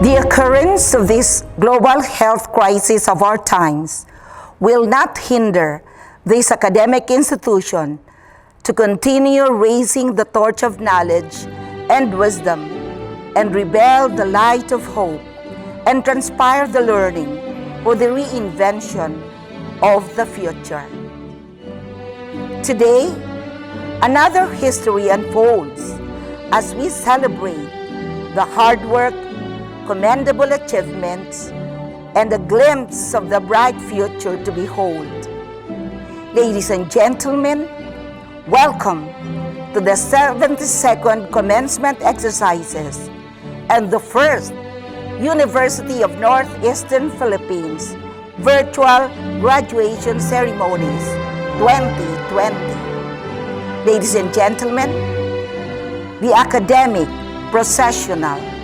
The occurrence of this global health crisis of our times will not hinder this academic institution to continue raising the torch of knowledge and wisdom and reveal the light of hope and transpire the learning for the reinvention of the future. Today, another history unfolds as we celebrate the hard work, commendable achievements, and a glimpse of the bright future to behold. Ladies and gentlemen, welcome to the 72nd Commencement exercises and the first University of Northeastern Philippines Virtual Graduation Ceremonies 2020. Ladies and gentlemen, the academic processional.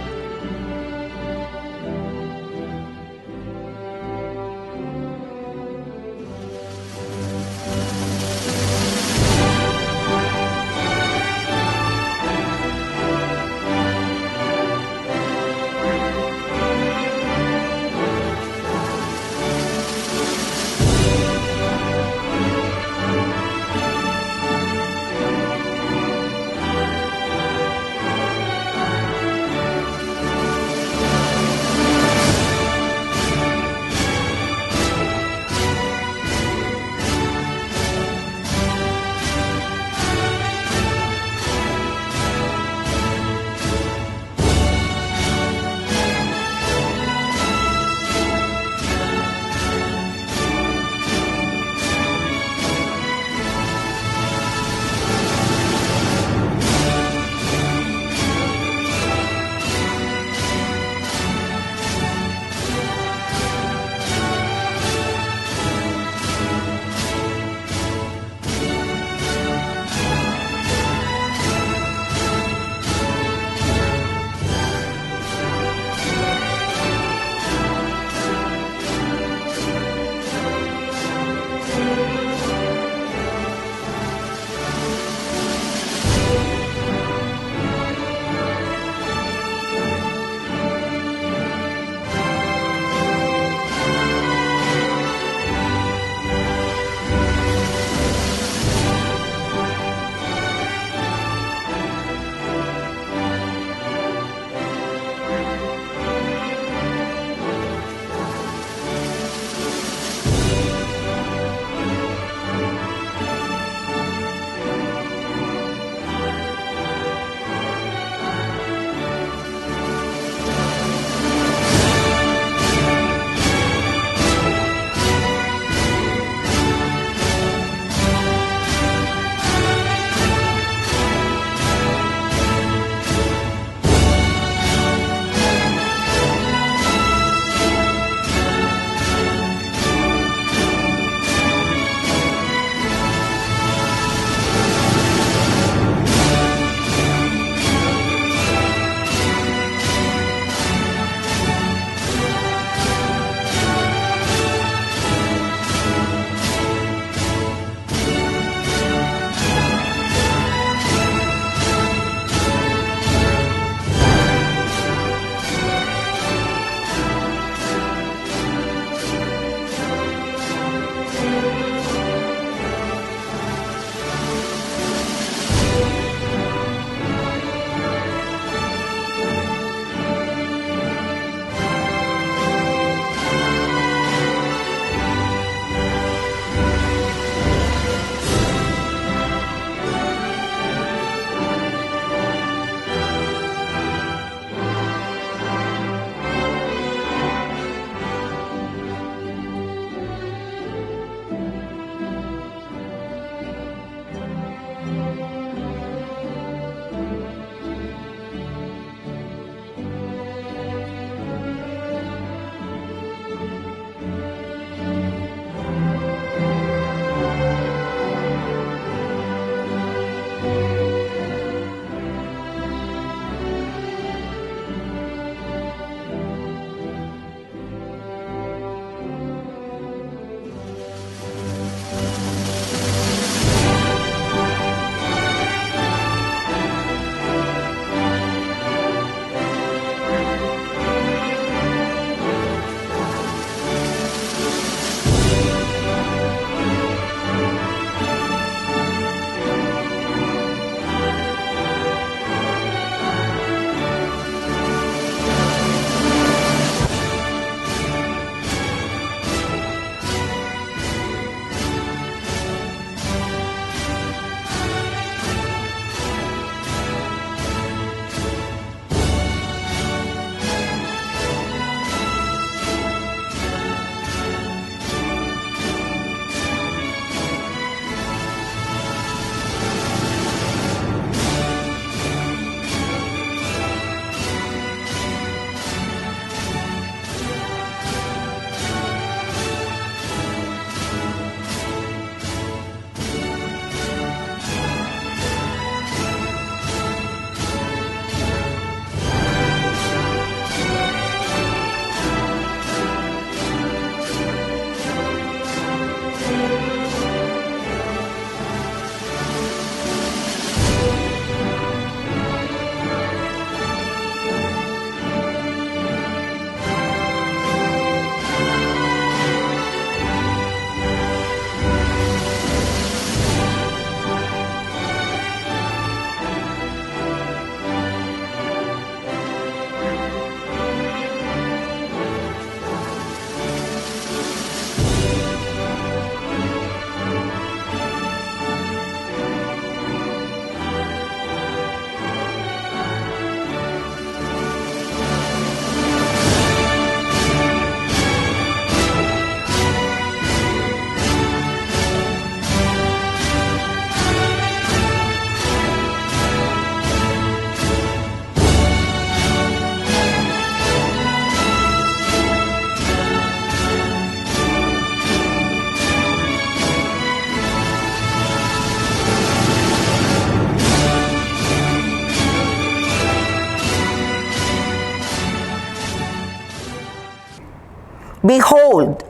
Behold,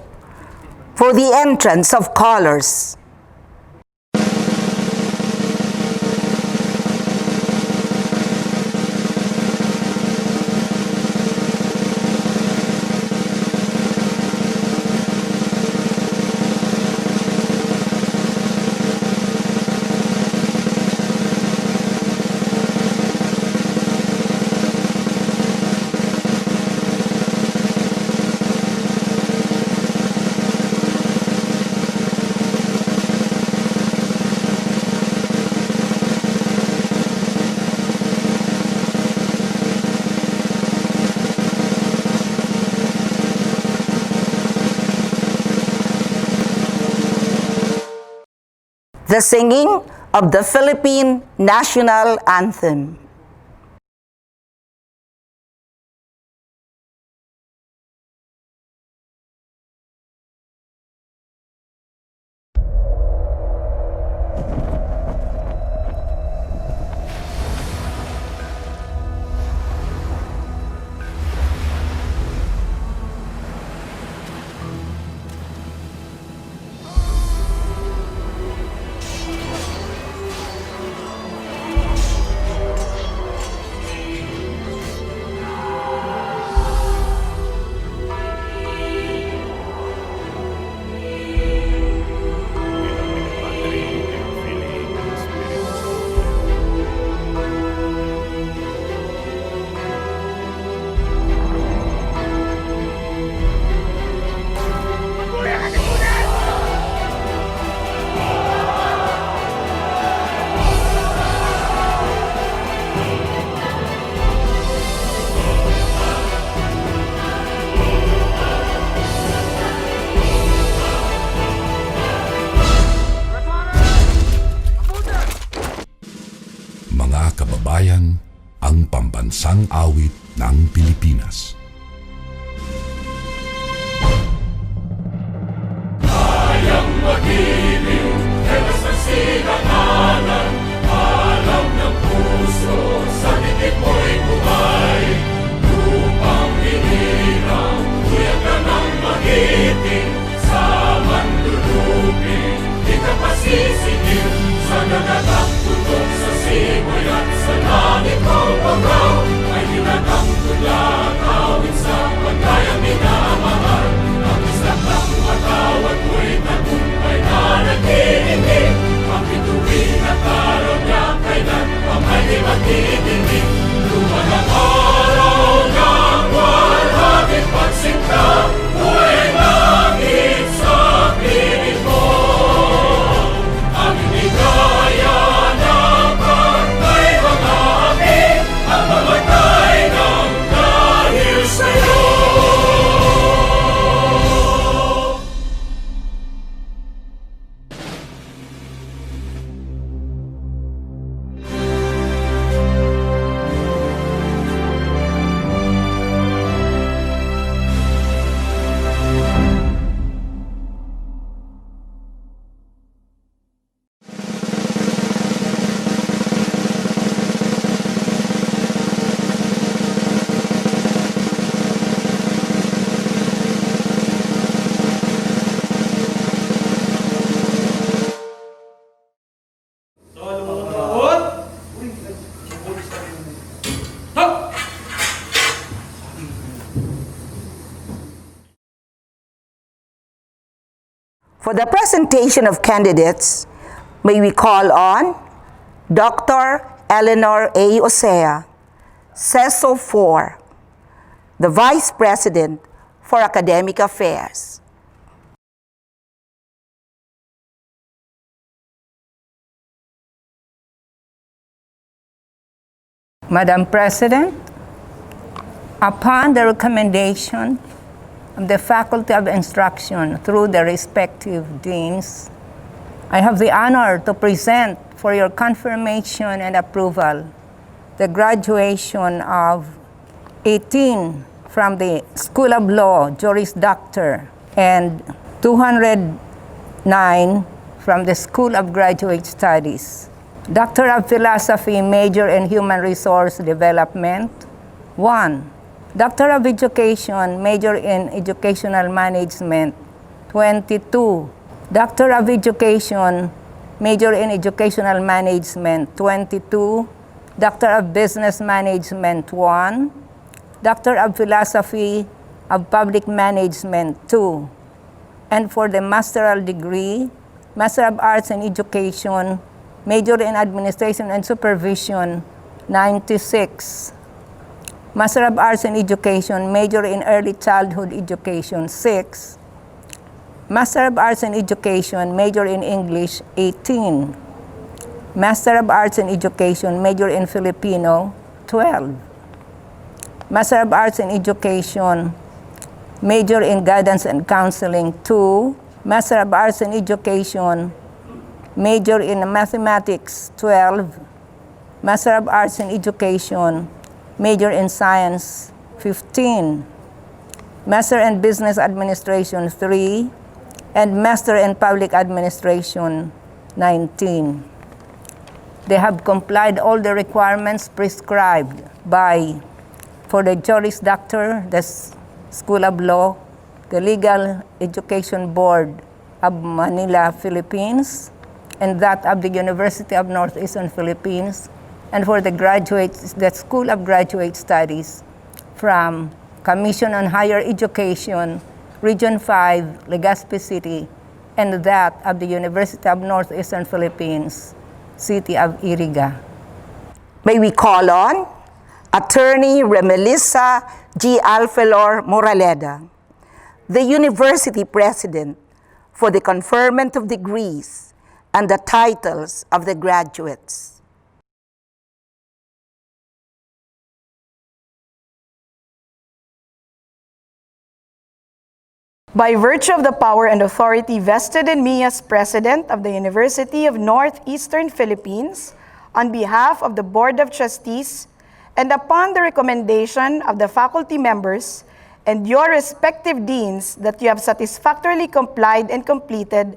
for the entrance of colors. The singing of the Philippine National Anthem. Mga kababayan, ang pambansang awit ng Pilipinas. Kayang magiliw, telas ng sinangalan, alam ng puso, sa dikit mo'y buhay. Lupang hinirang, kuya ka ng magiting, sa manluluping, di ka pasisingil, sa nagatak tutok sa simoy at sa langit mong pagkaw, ay hinatang tulad, awit sa pagkayang minamahal. Ang isang ng matawad mo'y tagumpay na nagtitindig, ang bituin at araw niya kailan pa may di magtitindig. Luman ang araw ng walhaging pagsinta, buhay langit sa piling mo. Ang inigaya ng pagkay mga api, ang mamatay ng dahil sa'yo. For the presentation of candidates, may we call on Dr. Eleanor A. Osea, CESO 4, the Vice President for Academic Affairs. Madam President, upon the recommendation of the Faculty of Instruction through the respective deans, I have the honor to present for your confirmation and approval the graduation of 18 from the School of Law, Juris Doctor, and 209 from the School of Graduate Studies. Doctor of Philosophy, major in Human Resource Development, 1. Doctor of Education, major in Educational Management, 22. Doctor of Education, major in Educational Management, 22. Doctor of Business Management, 1. Doctor of Philosophy of Public Management, 2. And for the masteral degree, Master of Arts in Education, major in Administration and Supervision, 96. Master of Arts in Education, major in Early Childhood Education, 6. Master of Arts in Education, major in English, 18. Master of Arts in Education, major in Filipino, 12. Master of Arts in Education, major in Guidance and Counseling, 2. Master of Arts in Education, major in Mathematics, 12. Master of Arts in Education, major in Science, 15. Master in Business Administration, 3. And Master in Public Administration, 19. They have complied all the requirements prescribed by, for the Juris Doctor, the School of Law, the Legal Education Board of Manila, Philippines, and that of the University of Northeastern Philippines, and for the graduates, the School of Graduate Studies from Commission on Higher Education, Region 5, Legazpi City, and that of the University of Northeastern Philippines, City of Iriga. May we call on Attorney Remelissa G. Alfelor Moraleda, the University President, for the conferment of degrees and the titles of the graduates. By virtue of the power and authority vested in me as President of the University of Northeastern Philippines, on behalf of the Board of Trustees, and upon the recommendation of the faculty members and your respective deans that you have satisfactorily complied and completed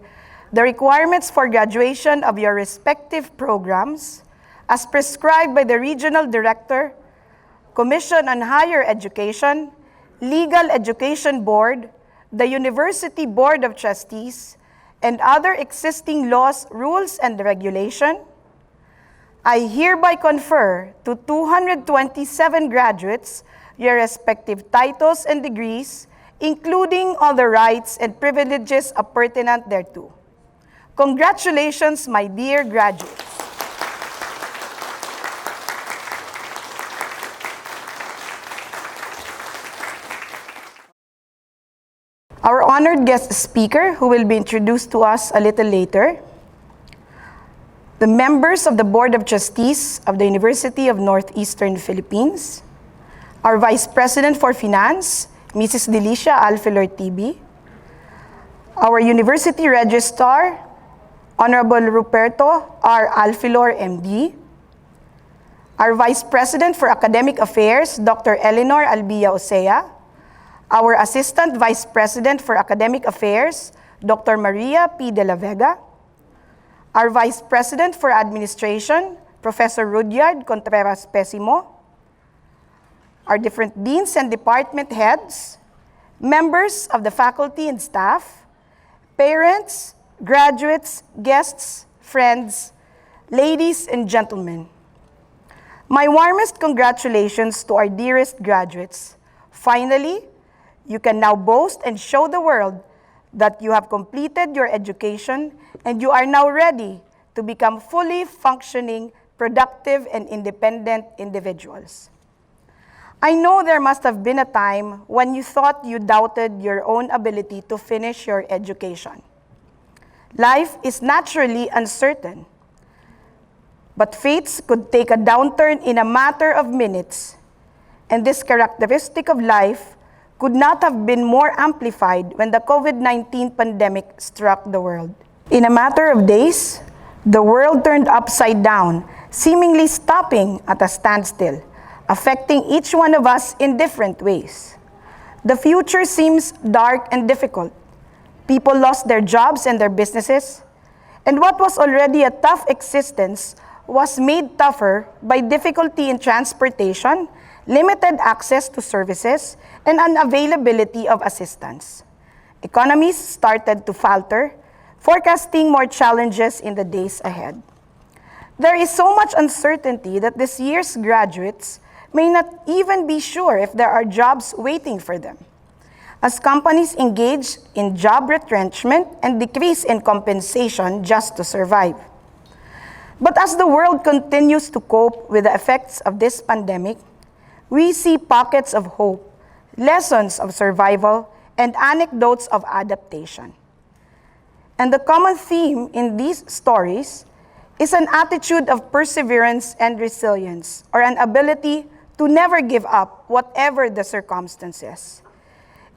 the requirements for graduation of your respective programs, as prescribed by the Regional Director, Commission on Higher Education, Legal Education Board, the University Board of Trustees, and other existing laws, rules, and regulation, I hereby confer to 227 graduates your respective titles and degrees, including all the rights and privileges appurtenant thereto. Congratulations, my dear graduates. Our honored guest speaker, who will be introduced to us a little later, the members of the Board of Trustees of the University of Northeastern Philippines, our Vice President for Finance, Mrs. Delicia Alfelor TB, our University Registrar, Honorable Ruperto R. Alfelor MD, our Vice President for Academic Affairs, Dr. Eleanor Albia Osea, our Assistant Vice President for Academic Affairs, Dr. Maria P. de la Vega, our Vice President for Administration, Professor Rudyard Contreras Pesimo, our different deans and department heads, members of the faculty and staff, parents, graduates, guests, friends, ladies and gentlemen. My warmest congratulations to our dearest graduates. Finally, you can now boast and show the world that you have completed your education and you are now ready to become fully functioning, productive, and independent individuals. I know there must have been a time when you thought you doubted your own ability to finish your education. Life is naturally uncertain, but fates could take a downturn in a matter of minutes, and this characteristic of life could not have been more amplified when the COVID-19 pandemic struck the world. In a matter of days, the world turned upside down, seemingly stopping at a standstill, affecting each one of us in different ways. The future seems dark and difficult. People lost their jobs and their businesses, and what was already a tough existence was made tougher by difficulty in transportation, limited access to services, and unavailability of assistance. Economies started to falter, forecasting more challenges in the days ahead. There is so much uncertainty that this year's graduates may not even be sure if there are jobs waiting for them, as companies engage in job retrenchment and decrease in compensation just to survive. But as the world continues to cope with the effects of this pandemic, we see pockets of hope, lessons of survival, and anecdotes of adaptation. And the common theme in these stories is an attitude of perseverance and resilience, or an ability to never give up, whatever the circumstances.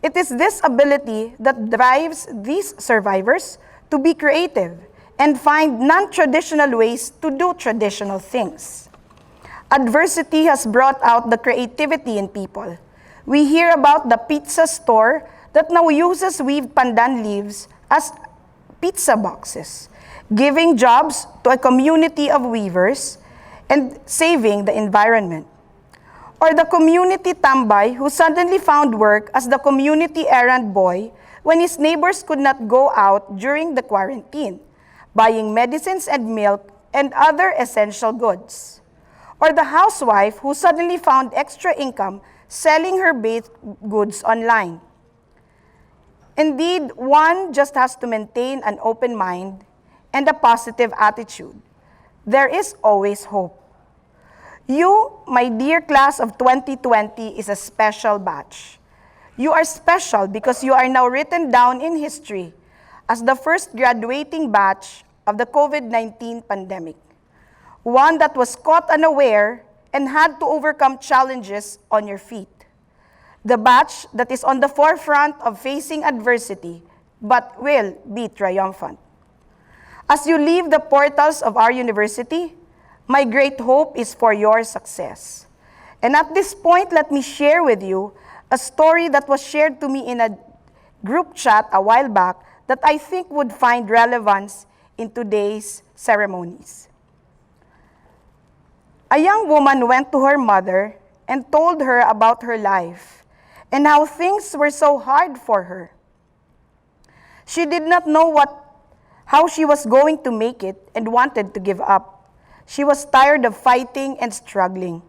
It is this ability that drives these survivors to be creative and find non-traditional ways to do traditional things. Adversity has brought out the creativity in people. We hear about the pizza store that now uses weaved pandan leaves as pizza boxes, giving jobs to a community of weavers and saving the environment. Or the community tambay who suddenly found work as the community errand boy when his neighbors could not go out during the quarantine, buying medicines and milk and other essential goods. Or the housewife who suddenly found extra income selling her baked goods online. Indeed, one just has to maintain an open mind and a positive attitude. There is always hope. You, my dear class of 2020, is a special batch. You are special because you are now written down in history as the first graduating batch of the COVID-19 pandemic, one that was caught unaware and had to overcome challenges on your feet. The batch that is on the forefront of facing adversity, but will be triumphant. As you leave the portals of our university, my great hope is for your success. And at this point, let me share with you a story that was shared to me in a group chat a while back that I think would find relevance in today's ceremonies. A young woman went to her mother and told her about her life and how things were so hard for her. She did not know how she was going to make it and wanted to give up. She was tired of fighting and struggling.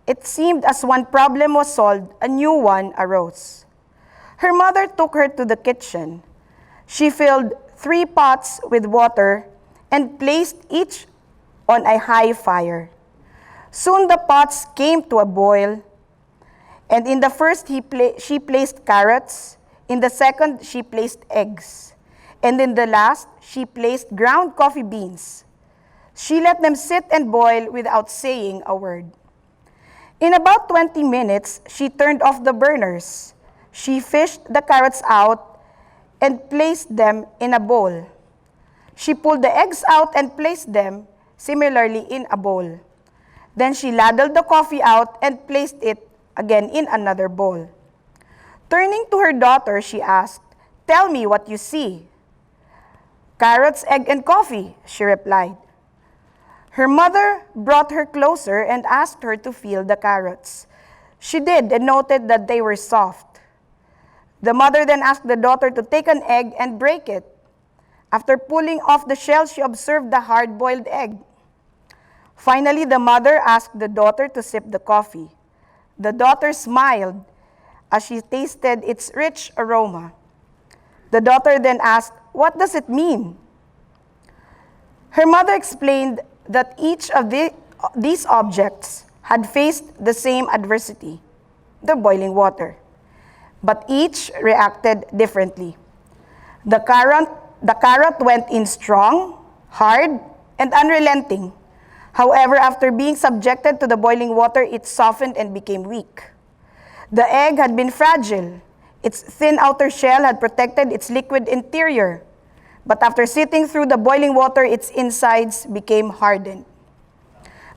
It seemed as one problem was solved, a new one arose. Her mother took her to the kitchen. She filled 3 pots with water and placed each on a high fire. Soon the pots came to a boil, and in the first she placed carrots, in the second she placed eggs, and in the last she placed ground coffee beans. She let them sit and boil without saying a word. In about 20 minutes, she turned off the burners. She fished the carrots out and placed them in a bowl. She pulled the eggs out and placed them similarly in a bowl. Then she ladled the coffee out and placed it again in another bowl. Turning to her daughter, she asked, "Tell me what you see." "Carrots, egg, and coffee," she replied. Her mother brought her closer and asked her to feel the carrots. She did and noted that they were soft. The mother then asked the daughter to take an egg and break it. After pulling off the shell, she observed the hard-boiled egg. Finally, the mother asked the daughter to sip the coffee. The daughter smiled as she tasted its rich aroma. The daughter then asked, "What does it mean?" Her mother explained that each of these objects had faced the same adversity, the boiling water, but each reacted differently. The carrot went in strong, hard, and unrelenting. However, after being subjected to the boiling water, it softened and became weak. The egg had been fragile. Its thin outer shell had protected its liquid interior. But after sitting through the boiling water, its insides became hardened.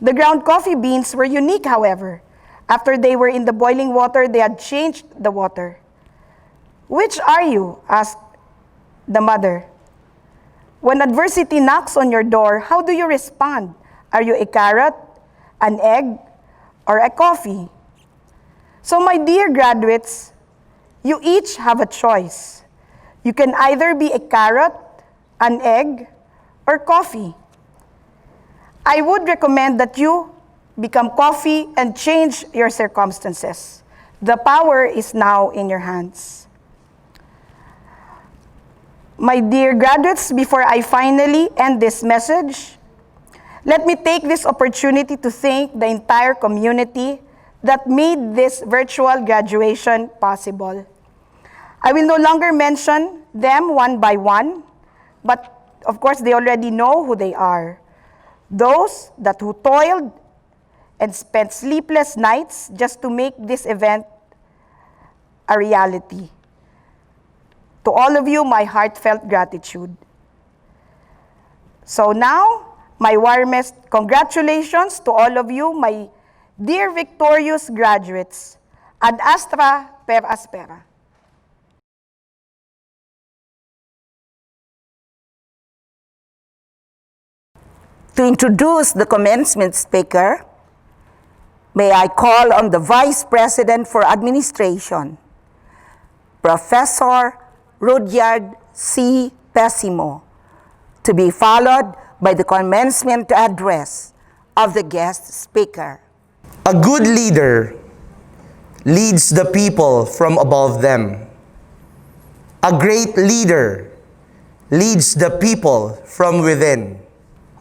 The ground coffee beans were unique, however. After they were in the boiling water, they had changed the water. "Which are you?" asked the mother. "When adversity knocks on your door, how do you respond?" Are you a carrot, an egg, or a coffee? So my dear graduates, you each have a choice. You can either be a carrot, an egg, or coffee. I would recommend that you become coffee and change your circumstances. The power is now in your hands. My dear graduates, before I finally end this message, let me take this opportunity to thank the entire community that made this virtual graduation possible. I will no longer mention them one by one, but of course they already know who they are. Those who toiled and spent sleepless nights just to make this event a reality. To all of you, my heartfelt gratitude. So now, my warmest congratulations to all of you, my dear victorious graduates. Ad astra per aspera. To introduce the commencement speaker, may I call on the Vice President for Administration, Professor Rudyard C. Pessimo, to be followed by the commencement address of the guest speaker. A good leader leads the people from above them. A great leader leads the people from within.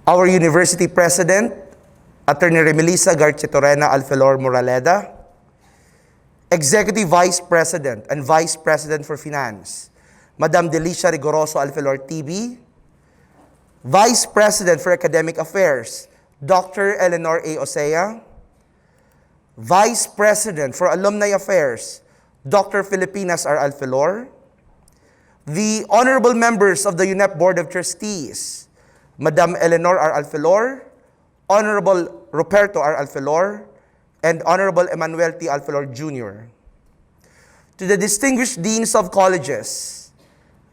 Our University President, Attorney Remelisa Garchetorena Alfelor Moraleda, Executive Vice President and Vice President for Finance, Madam Delicia Rigoroso Alfelor TB, Vice President for Academic Affairs, Dr. Eleanor A. Osea, Vice President for Alumni Affairs, Dr. Filipinas R. Alfelor, the honorable members of the UNEP Board of Trustees, Madam Eleanor R. Alfelor, Honorable Roberto R. Alfelor, and Honorable Emmanuel T. Alfelor Jr. To the distinguished deans of colleges,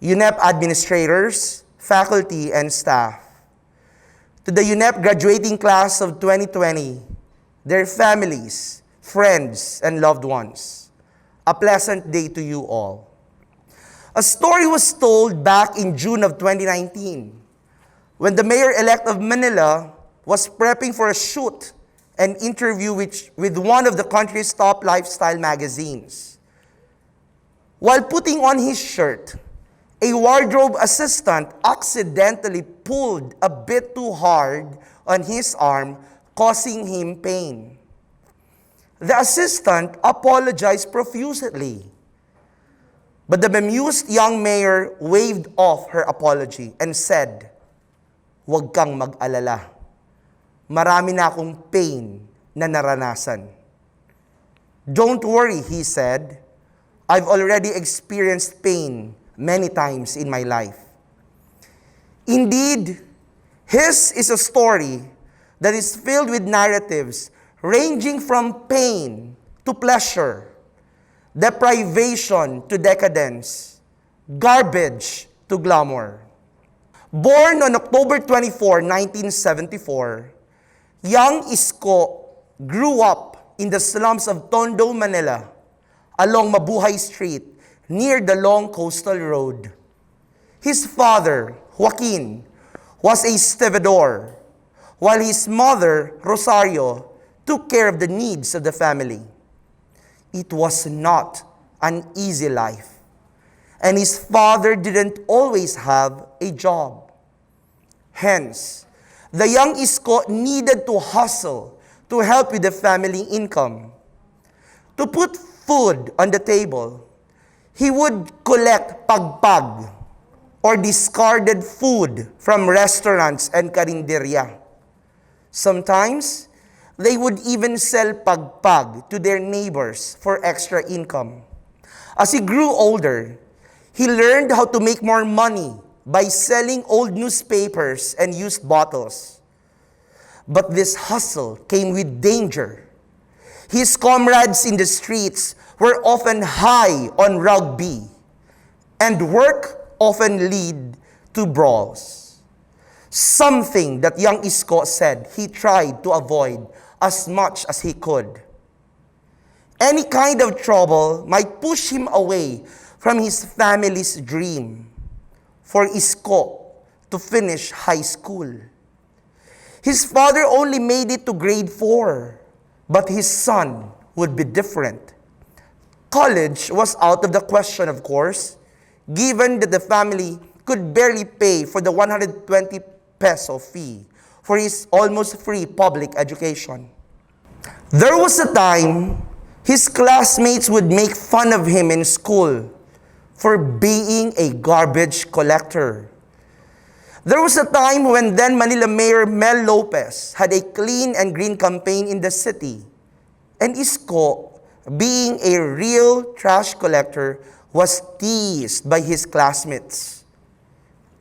UNEP administrators, faculty, and staff. To the UNEP graduating class of 2020, their families, friends, and loved ones, a pleasant day to you all. A story was told back in June of 2019 when the mayor-elect of Manila was prepping for a shoot and interview with one of the country's top lifestyle magazines. While putting on his shirt, a wardrobe assistant accidentally pulled a bit too hard on his arm, causing him pain. The assistant apologized profusely, but the bemused young mayor waved off her apology and said, "Huwag kang mag-alala. Marami na akong pain na naranasan." "Don't worry," he said. "I've already experienced pain many times in my life." Indeed, his is a story that is filled with narratives ranging from pain to pleasure, deprivation to decadence, garbage to glamour. Born on October 24, 1974, young Isko grew up in the slums of Tondo, Manila, along Mabuhay Street, near the long coastal road. His father, Joaquin, was a stevedore, while his mother, Rosario, took care of the needs of the family. It was not an easy life, and his father didn't always have a job. Hence, the young Isko needed to hustle to help with the family income. To put food on the table, he would collect pagpag, or discarded food from restaurants and karinderya. Sometimes, they would even sell pagpag to their neighbors for extra income. As he grew older, he learned how to make more money by selling old newspapers and used bottles. But this hustle came with danger. His comrades in the streets were often high on rugby, and work often led to brawls. something that young Isko said he tried to avoid as much as he could. Any kind of trouble might push him away from his family's dream for Isko to finish high school. His father only made it to grade 4, but his son would be different. College was out of the question, of course, given that the family could barely pay for the 120 peso fee for his almost free public education. There was a time his classmates would make fun of him in school for being a garbage collector. There was a time when then Manila Mayor Mel Lopez had a clean and green campaign in the city, and Isko, being a real trash collector, was teased by his classmates.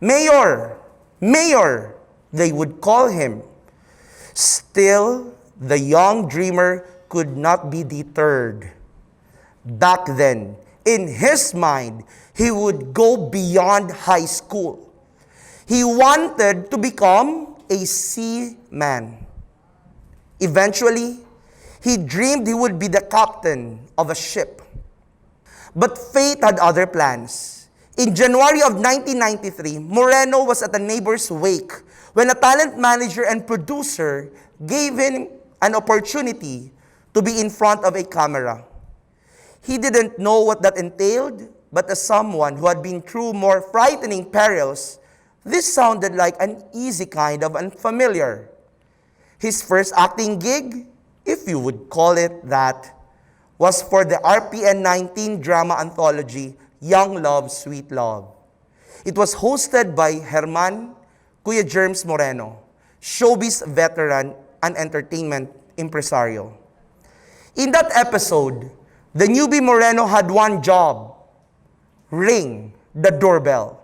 Mayor, Mayor, they would call him. Still, the young dreamer could not be deterred. Back then, in his mind, he would go beyond high school. He wanted to become a seaman. Eventually, he dreamed he would be the captain of a ship. But fate had other plans. In January of 1993, Moreno was at a neighbor's wake when a talent manager and producer gave him an opportunity to be in front of a camera. He didn't know what that entailed, but as someone who had been through more frightening perils, this sounded like an easy kind of unfamiliar. His first acting gig, if you would call it that, was for the RPN 19 drama anthology, Young Love, Sweet Love. It was hosted by Herman Kuya Germs Moreno, showbiz veteran and entertainment impresario. In that episode, the newbie Moreno had one job: ring the doorbell.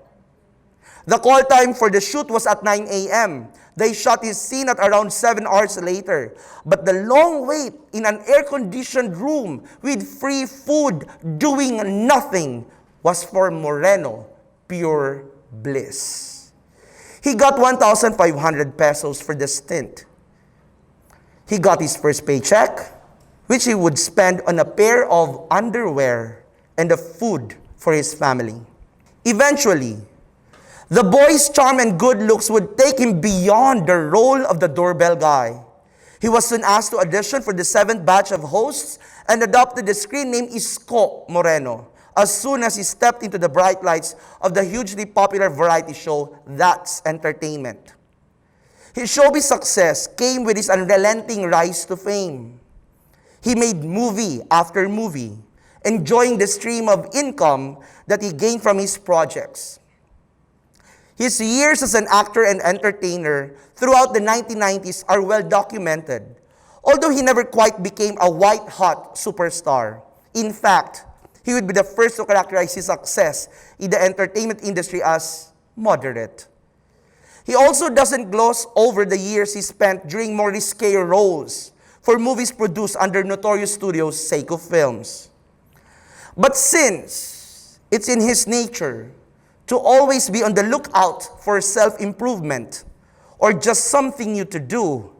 The call time for the shoot was at 9 a.m. They shot his scene at around 7 hours later. But the long wait in an air-conditioned room with free food doing nothing was for Moreno pure bliss. He got 1,500 pesos for the stint. He got his first paycheck, which he would spend on a pair of underwear and the food for his family. Eventually, the boy's charm and good looks would take him beyond the role of the doorbell guy. He was soon asked to audition for the 7th batch of hosts and adopted the screen name Isko Moreno as soon as he stepped into the bright lights of the hugely popular variety show That's Entertainment. His showbiz success came with his unrelenting rise to fame. He made movie after movie, enjoying the stream of income that he gained from his projects. His years as an actor and entertainer throughout the 1990s are well documented, although he never quite became a white-hot superstar. In fact, he would be the first to characterize his success in the entertainment industry as moderate. He also doesn't gloss over the years he spent doing more risque roles for movies produced under Notorious Studios' Seiko Films. But since it's in his nature to always be on the lookout for self-improvement or just something new to do,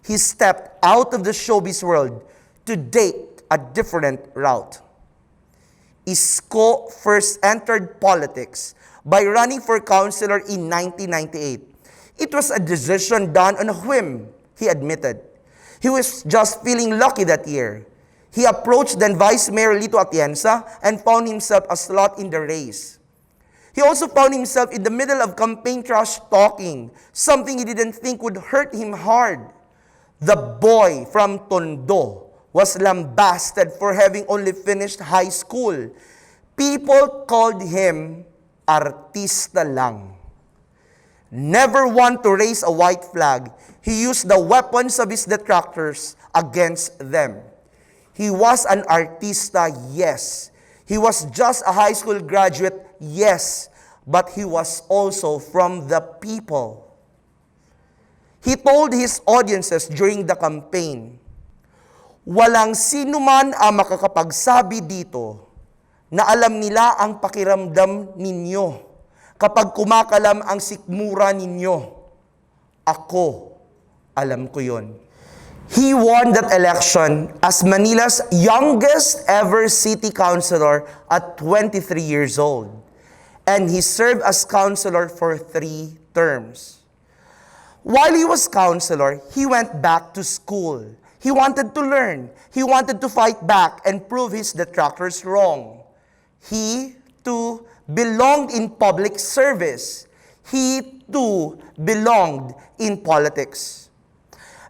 he stepped out of the showbiz world to date a different route. Isko first entered politics by running for councilor in 1998. It was a decision done on a whim, he admitted. He was just feeling lucky that year. He approached then Vice Mayor Lito Atienza and found himself a slot in the race. He also found himself in the middle of campaign trash talking, something he didn't think would hurt him hard. The boy from Tondo was lambasted for having only finished high school. People called him artista lang. Never one to raise a white flag, he used the weapons of his detractors against them. He was an artista, yes. He was just a high school graduate, yes. But he was also from the people. He told his audiences during the campaign, "Walang sino man ang makakapagsabi dito na alam nila ang pakiramdam ninyo kapag kumakalam ang sikmura ninyo. Ako, alam ko yun. He won that election as Manila's youngest ever city councilor at 23 years old. And he served as councilor for 3 terms. While he was councilor, he went back to school. He wanted to learn. He wanted to fight back and prove his detractors wrong. He, too, belonged in public service. He, too, belonged in politics.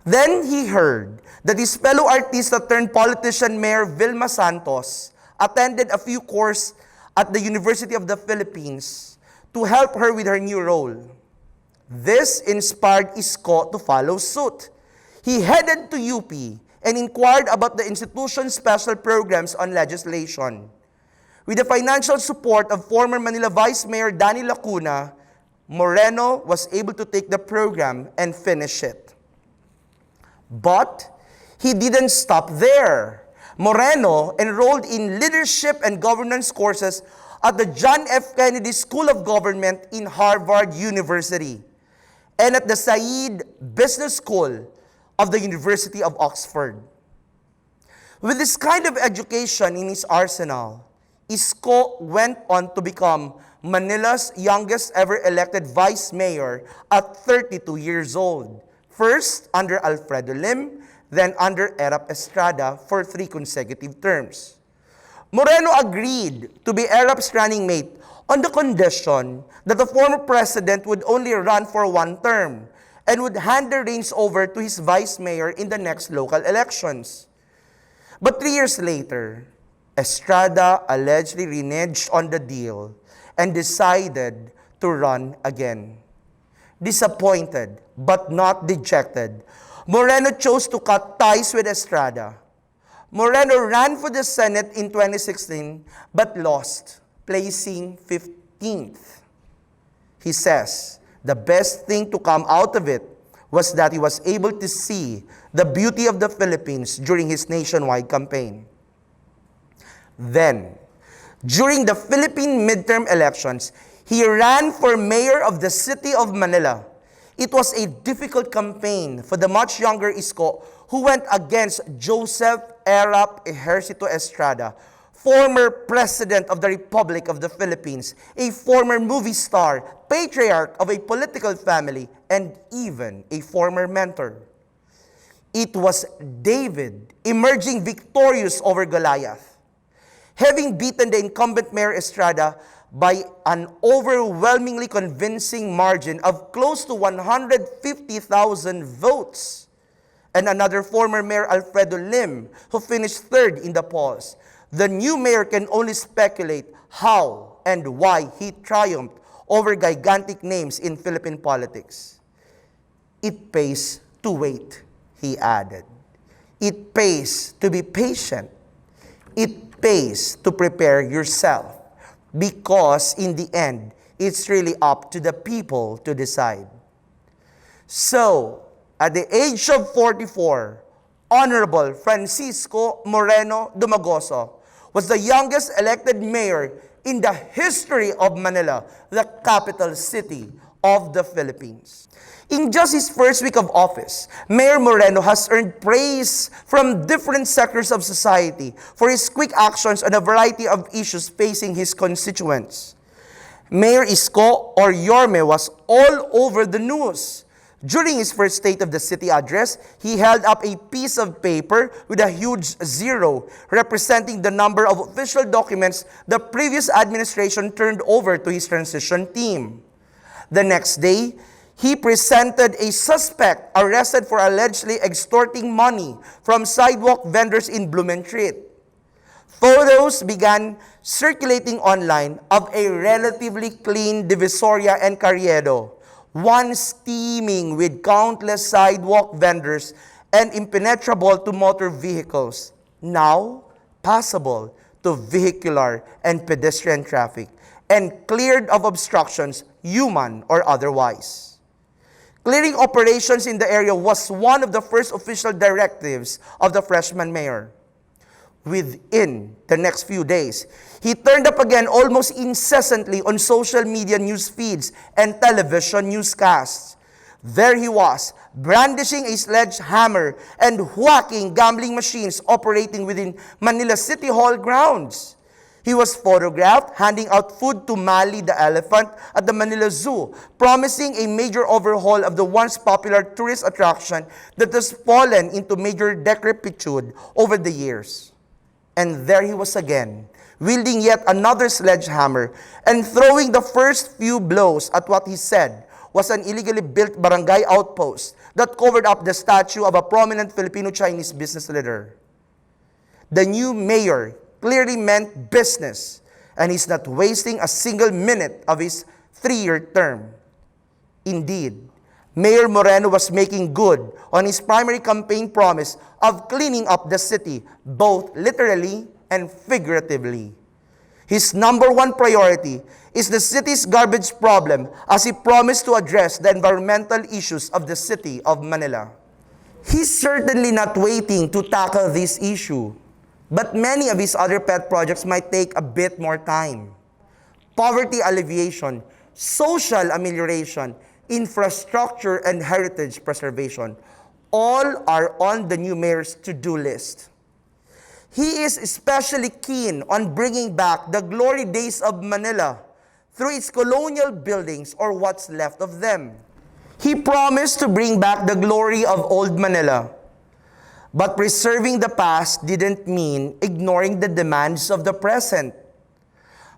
Then he heard that his fellow artista turned politician Mayor Vilma Santos attended a few courses at the University of the Philippines to help her with her new role. This inspired Isko to follow suit. He headed to UP and inquired about the institution's special programs on legislation. With the financial support of former Manila Vice Mayor Danny Lacuna, Moreno was able to take the program and finish it. But he didn't stop there. Moreno enrolled in leadership and governance courses at the John F. Kennedy School of Government in Harvard University and at the Said Business School of the University of Oxford. With this kind of education in his arsenal, Isko went on to become Manila's youngest ever elected vice mayor at 32 years old. First under Alfredo Lim, then under Erap Estrada for 3 consecutive terms. Moreno agreed to be Erap's running mate on the condition that the former president would only run for 1 term and would hand the reins over to his vice mayor in the next local elections. But 3 years later, Estrada allegedly reneged on the deal and decided to run again. Disappointed but not dejected, Moreno chose to cut ties with Estrada. Moreno ran for the Senate in 2016 but lost, placing 15th. He says the best thing to come out of it was that he was able to see the beauty of the Philippines during his nationwide campaign. Then, during the Philippine midterm elections, he ran for mayor of the city of Manila. It was a difficult campaign for the much younger Isko, who went against Joseph Erap Ejercito Estrada, former President of the Republic of the Philippines, a former movie star, patriarch of a political family, and even a former mentor. It was David emerging victorious over Goliath, having beaten the incumbent Mayor Estrada by an overwhelmingly convincing margin of close to 150,000 votes. And another former Mayor, Alfredo Lim, who finished 3rd in the polls. The new mayor can only speculate how and why he triumphed over gigantic names in Philippine politics. It pays to wait, he added. It pays to be patient. It pays to prepare yourself. Because in the end, it's really up to the people to decide. So, at the age of 44, Honorable Francisco Moreno Dumagoso was the youngest elected mayor in the history of Manila, the capital city of the Philippines. In just his first week of office, Mayor Moreno has earned praise from different sectors of society for his quick actions on a variety of issues facing his constituents. Mayor Isko or Yorme was all over the news. During his first State of the City address, he held up a piece of paper with a huge 0 representing the number of official documents the previous administration turned over to his transition team. The next day, he presented a suspect arrested for allegedly extorting money from sidewalk vendors in Blumentritt. Photos began circulating online of a relatively clean Divisoria and Carriedo, once teeming with countless sidewalk vendors and impenetrable to motor vehicles, now passable to vehicular and pedestrian traffic, and cleared of obstructions, human or otherwise. Clearing operations in the area was one of the first official directives of the freshman mayor. Within the next few days, he turned up again almost incessantly on social media news feeds and television newscasts. There he was, brandishing a sledgehammer and whacking gambling machines operating within Manila City Hall grounds. He was photographed handing out food to Mali the elephant at the Manila Zoo, promising a major overhaul of the once popular tourist attraction that has fallen into major decrepitude over the years. And there he was again, wielding yet another sledgehammer and throwing the first few blows at what he said was an illegally built barangay outpost that covered up the statue of a prominent Filipino-Chinese business leader. The new mayor clearly meant business, and he's not wasting a single minute of his 3-year term. Indeed, Mayor Moreno was making good on his primary campaign promise of cleaning up the city, both literally and figuratively. His number one priority is the city's garbage problem, as he promised to address the environmental issues of the city of Manila. He's certainly not waiting to tackle this issue, but many of his other pet projects might take a bit more time. Poverty alleviation, social amelioration, infrastructure, and heritage preservation, all are on the new mayor's to-do list. He is especially keen on bringing back the glory days of Manila through its colonial buildings or what's left of them. He promised to bring back the glory of old Manila. But preserving the past didn't mean ignoring the demands of the present.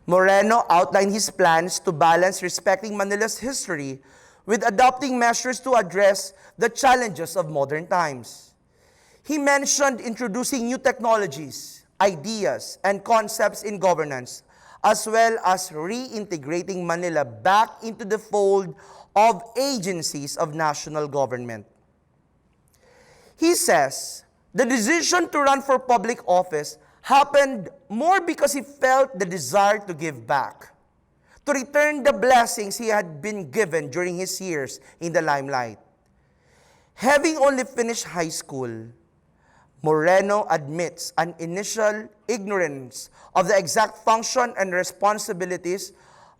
Moreno outlined his plans to balance respecting Manila's history with adopting measures to address the challenges of modern times. He mentioned introducing new technologies, ideas, and concepts in governance, as well as reintegrating Manila back into the fold of agencies of national government. He says the decision to run for public office happened more because he felt the desire to give back, to return the blessings he had been given during his years in the limelight. Having only finished high school, Moreno admits an initial ignorance of the exact function and responsibilities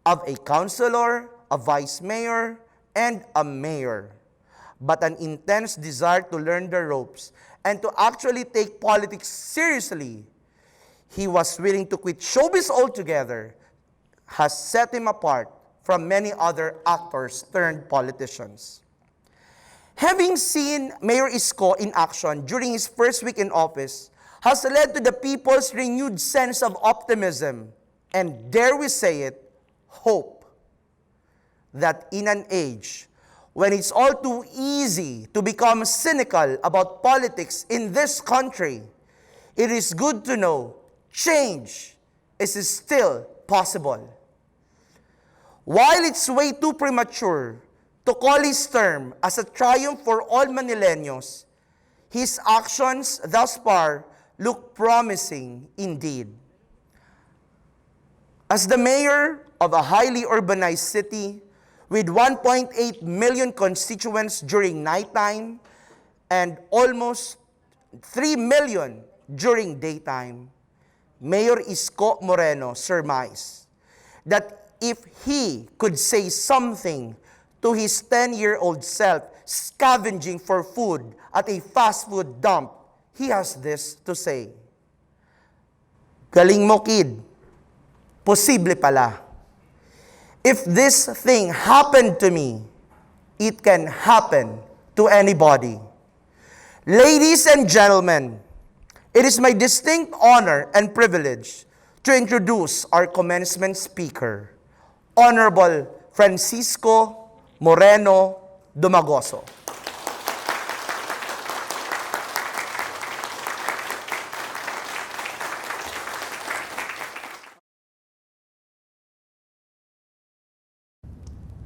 of a councilor, a vice mayor, and a mayor, but an intense desire to learn the ropes and to actually take politics seriously. He was willing to quit showbiz altogether, has set him apart from many other actors turned politicians. Having seen Mayor Isko in action during his first week in office has led to the people's renewed sense of optimism and, dare we say it, hope that in an age when it's all too easy to become cynical about politics in this country, it is good to know change is still possible. While it's way too premature to call his term as a triumph for all Manileños, his actions thus far look promising indeed. As the mayor of a highly urbanized city with 1.8 million constituents during nighttime and almost 3 million during daytime, Mayor Isko Moreno surmised that if he could say something to his 10-year-old self scavenging for food at a fast food dump, he has this to say: "Galing mo, kid. Posible pala. If this thing happened to me, it can happen to anybody." Ladies and gentlemen, it is my distinct honor and privilege to introduce our commencement speaker, Honorable Francisco Moreno Dumagoso.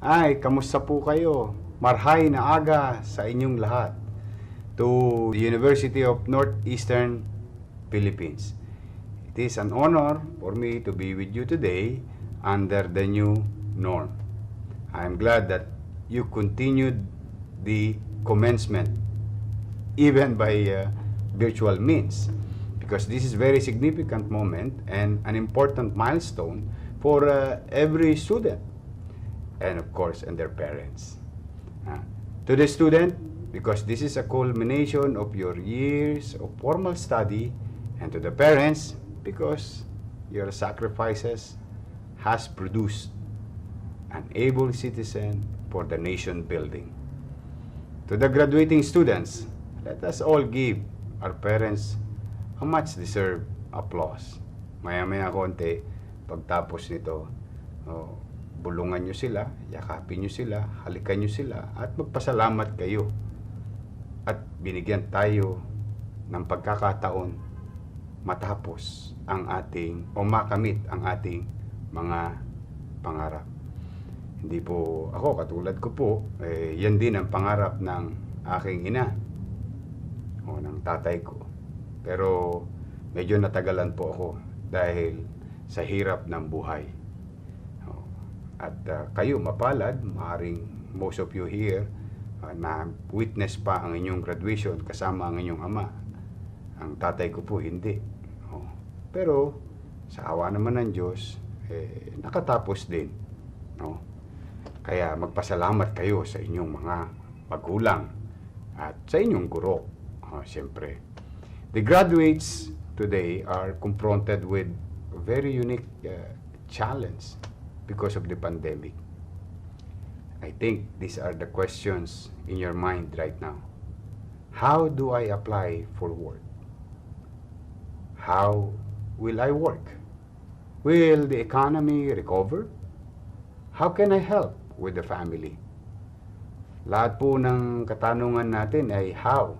Ay, kamusta po kayo? Marhay na aga sa inyong lahat to the University of Northeastern Philippines. It is an honor for me to be with you today under the new norm. I am glad that you continued the commencement even by virtual means, because this is a very significant moment and an important milestone for every student and of course and their parents. To the student, because this is a culmination of your years of formal study, and to the parents, because your sacrifices has produced an able citizen for the nation building. To the graduating students, let us all give our parents a much deserved applause. Maya-maya konti, pagtapos nito, bulungan nyo sila, yakapin nyo sila, halikan nyo sila, at magpasalamat kayo. At binigyan tayo ng pagkakataon matapos ang ating, o makamit ang ating mga pangarap. Hindi po ako, katulad ko po, yan din ang pangarap ng aking ina o ng tatay ko. Pero medyo natagalan po ako dahil sa hirap ng buhay. At kayo mapalad, maaaring most of you here na witness pa ang inyong graduation kasama ang inyong ama. Ang tatay ko po hindi. Pero sa awa naman ng Diyos, nakatapos din. Kaya magpasalamat kayo sa inyong mga magulang at sa inyong guro, siyempre. The graduates today are confronted with a very unique challenge because of the pandemic. I think these are the questions in your mind right now. How do I apply for work? How will I work? Will the economy recover? How can I help with the family? Lahat po ng katanungan natin ay how,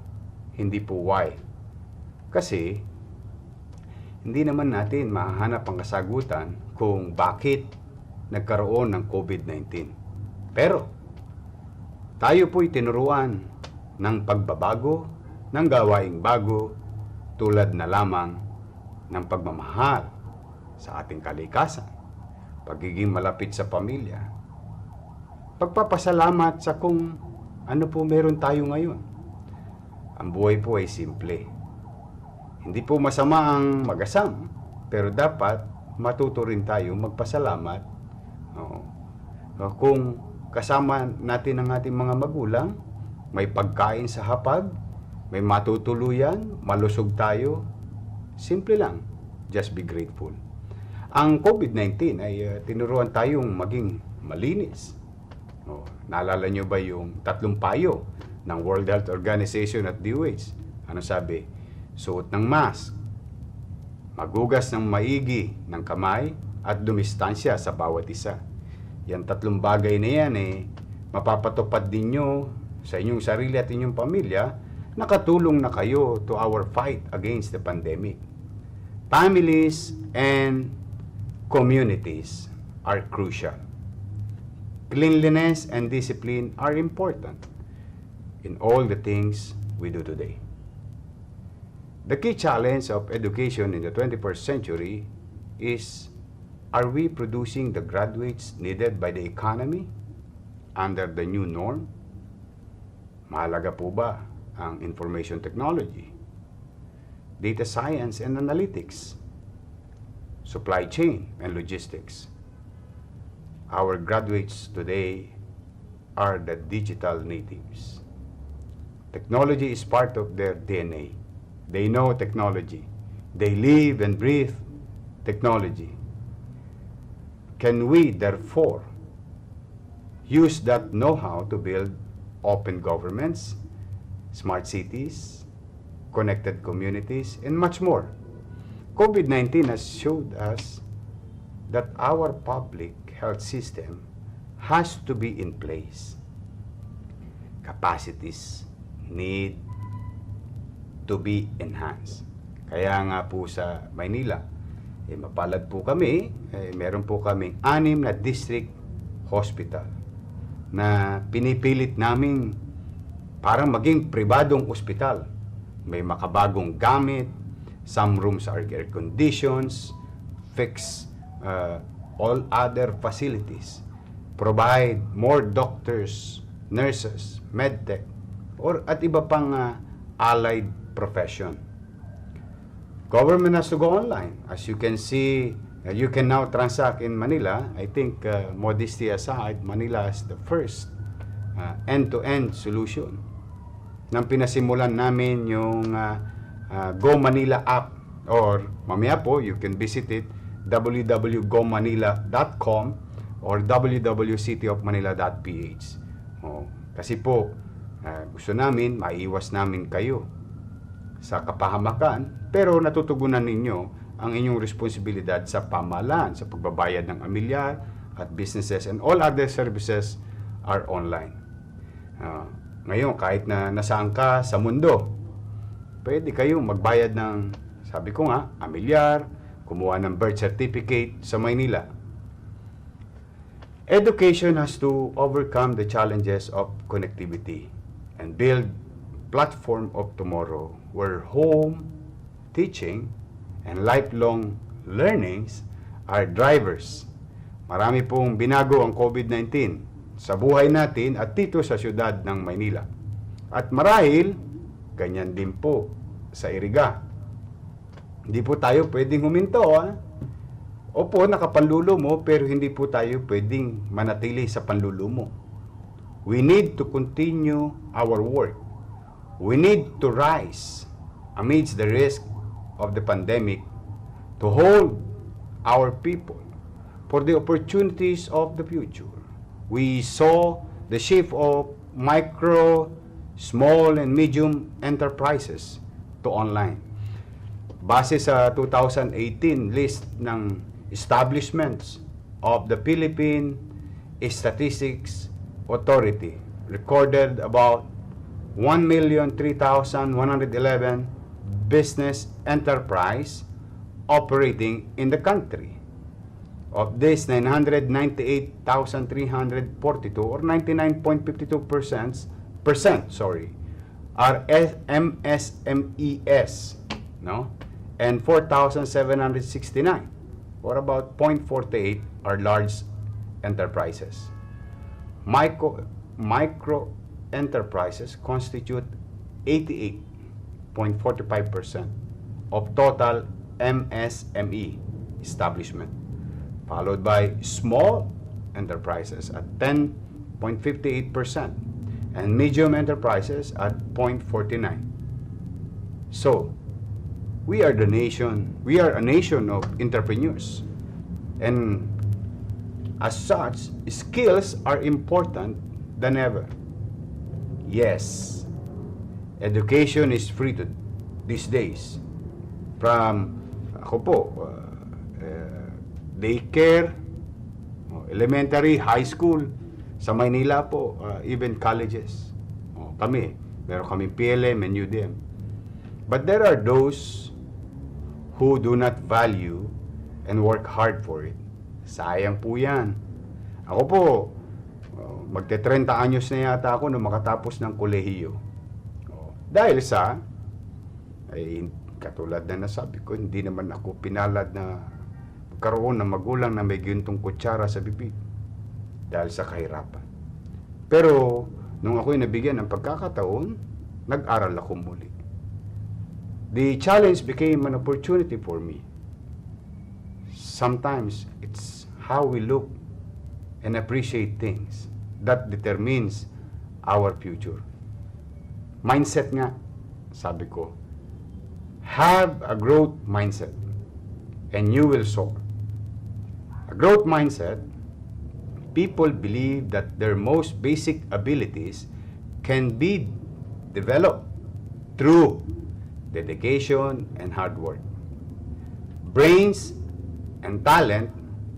hindi po why. Kasi, hindi naman natin mahahanap ang kasagutan kung bakit nagkaroon ng COVID-19. Pero, tayo po'y tinuruan ng pagbabago, ng gawaing bago, tulad na lamang ng pagmamahal sa ating kalikasan, pagiging malapit sa pamilya, pagpapasalamat sa kung ano po meron tayo ngayon. Ang buhay po ay simple. Hindi po masama ang magasam, pero dapat matuto rin tayo magpasalamat. Kung kasama natin ang ating mga magulang, may pagkain sa hapag, may matutuluyan, malusog tayo, simple lang, just be grateful. Ang COVID-19 ay tinuruan tayong maging malinis. Naalala nyo ba yung 3 payo ng World Health Organization at DOH? Ano sabi? Suot ng mask, magugas ng maigi ng kamay, at dumistansya sa bawat isa. Yan 3 bagay na yan mapapatupad din nyo sa inyong sarili at inyong pamilya, nakatulong na kayo to our fight against the pandemic. Families and communities are crucial. Cleanliness and discipline are important in all the things we do today. The key challenge of education in the 21st century is, are we producing the graduates needed by the economy under the new norm? Mahalaga po ba ang information technology, data science and analytics, supply chain and logistics? Our graduates today are the digital natives. Technology is part of their DNA. They know technology. They live and breathe technology. Can we, therefore, use that know-how to build open governments, smart cities, connected communities, and much more? COVID-19 has showed us that our public health system has to be in place. Capacities need to be enhanced. Kaya nga po sa Maynila, mapalad po kami, meron po kaming 6 na district hospital na pinipilit naming parang maging pribadong ospital. May makabagong gamit, some rooms are air conditions, fix all other facilities, provide more doctors, nurses, medtech, at iba pang allied profession. Government has to go online. As you can see, you can now transact in Manila. I think, modesty aside, Manila is the first end-to-end solution. Nang pinasimulan namin yung Go Manila app, or mamaya po, you can visit it, www.gomanila.com or www.cityofmanila.ph. Kasi po, gusto namin, maiiwas namin kayo sa kapahamakan, pero natutugunan ninyo ang inyong responsibilidad sa pamahalaan, sa pagbabayad ng amilyar at businesses, and all other services are online. Ngayon, kahit na nasaan ka sa mundo, pwede kayong magbayad ng, sabi ko nga, amilyar, kumuha ng birth certificate sa Maynila. Education has to overcome the challenges of connectivity and build platform of tomorrow where home, teaching, and lifelong learnings are drivers. Marami pong binago ang COVID-19 sa buhay natin at dito sa siyudad ng Maynila. At marahil, ganyan din po sa Iriga. Hindi po tayo pwedeng huminto. Opo, nakapanlulumo, pero hindi po tayo pwedeng manatili sa panlulumo. We need to continue our work. We need to rise amidst the risk of the pandemic to hold our people for the opportunities of the future. We saw the shift of micro, small, and medium enterprises to online. Base sa 2018 list ng establishments of the Philippine Statistics Authority, recorded about 1,003,111 business enterprise operating in the country. Of this, 998,342 or 99.52% are MSMEs, no? And 4,769 or about 0.48 are large enterprises. Micro enterprises constitute 88.45% of total MSME establishment, followed by small enterprises at 10.58% and medium enterprises at 0.49. So, we are a nation of entrepreneurs, and as such, skills are important than ever. Yes, education is free these days. From, daycare, elementary, high school, sa Maynila po, even colleges. Meron kami PLM and UDM. But there are those who do not value and work hard for it. Sayang po yan. Ako po, magte-30 anyos na yata ako nung makatapos ng kolehiyo. Dahil sa, katulad na nasabi ko, hindi naman ako pinalad na magkaroon ng magulang na may gintong kutsara sa bibig dahil sa kahirapan. Pero, nung ako'y nabigyan ng pagkakataon, nag-aral ako muli. The challenge became an opportunity for me. Sometimes, it's how we look and appreciate things that determines our future. Mindset nga, sabi ko, have a growth mindset and you will soar. A growth mindset, people believe that their most basic abilities can be developed through dedication and hard work. Brains and talent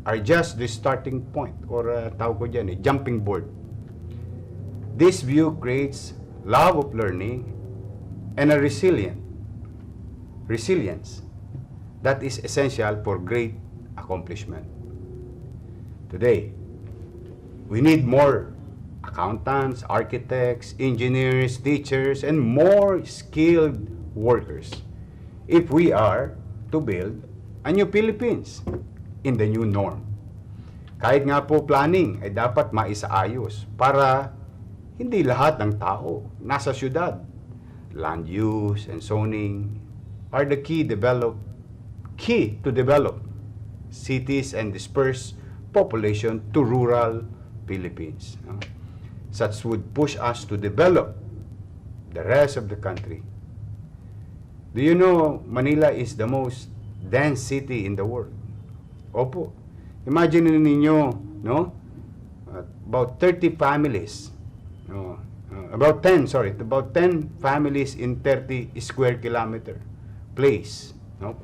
are just the starting point, or tawag ko dyan, jumping board. This view creates love of learning and a resilience that is essential for great accomplishment. Today, we need more accountants, architects, engineers, teachers, and more skilled workers if we are to build a new Philippines in the new norm. Kahit nga po planning ay dapat maisaayos para hindi lahat ng tao nasa syudad. Land use and zoning are the key to develop cities and disperse population to rural Philippines. such would push us to develop the rest of the country. Do you know Manila is the most dense city in the world? Opo. Imagine ninyo, no? About 30 families. No, about 10 families in 30 square kilometer place. No?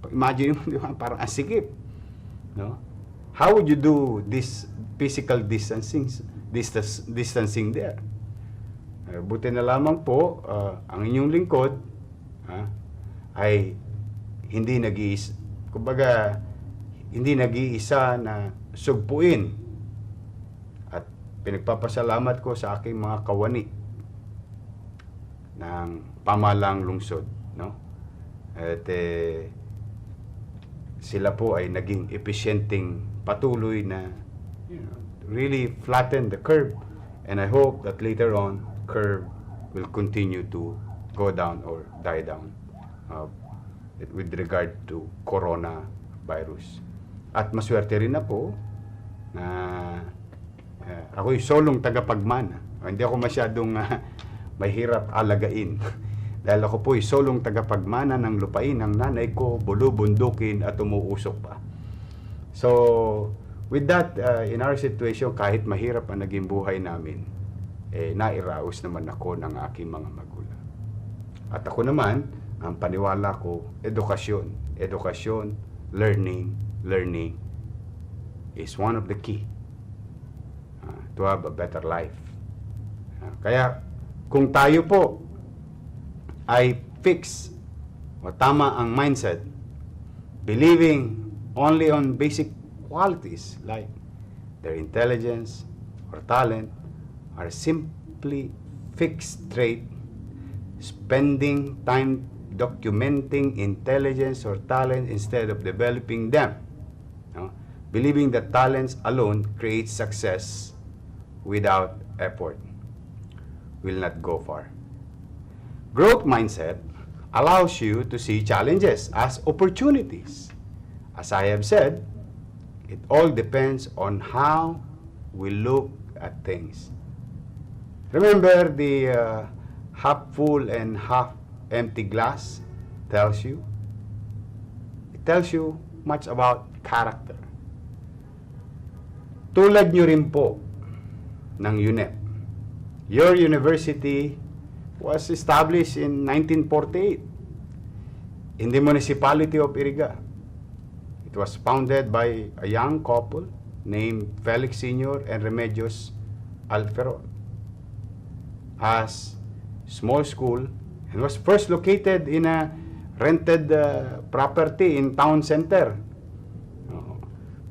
Imagine mo, di ba? Parang asikip. No? How would you do this physical distancing there? Buti na lamang po, ang inyong lingkod ay hindi nag-iisa na sugpuin. At pinagpapasalamat ko sa aking mga kawani ng pamahalang lungsod, no? At sila po ay naging epesyenteng patuloy na really flatten the curve, and I hope that later on curve will continue to go down or die down with regard to coronavirus. At maswerte rin na po na ako'y solong tagapagmana. Hindi ako masyadong mahirap alagain. Dahil ako po'y solong tagapagmana ng lupain ng nanay ko, bulubundukin at umuusok pa. So, with that, in our situation, kahit mahirap ang naging buhay namin, nairaos naman ako ng aking mga magulang. At ako naman, ang paniwala ko, edukasyon. Edukasyon, learning is one of the key to have a better life. Kaya, kung tayo po ay fix o tama ang mindset, believing only on basic qualities like their intelligence or talent are simply fixed trait, spending time documenting intelligence or talent instead of developing them, believing that talents alone creates success without effort will not go far. Growth mindset allows you to see challenges as opportunities. As I have said, it all depends on how we look at things. Remember the half full and half empty glass tells you? It tells you much about character. Tulad nyo rin po ng UNEP. Your university was established in 1948 in the municipality of Iriga. It was founded by a young couple named Felix Sr. and Remedios Alferol as small school, and was first located in a rented property in town center.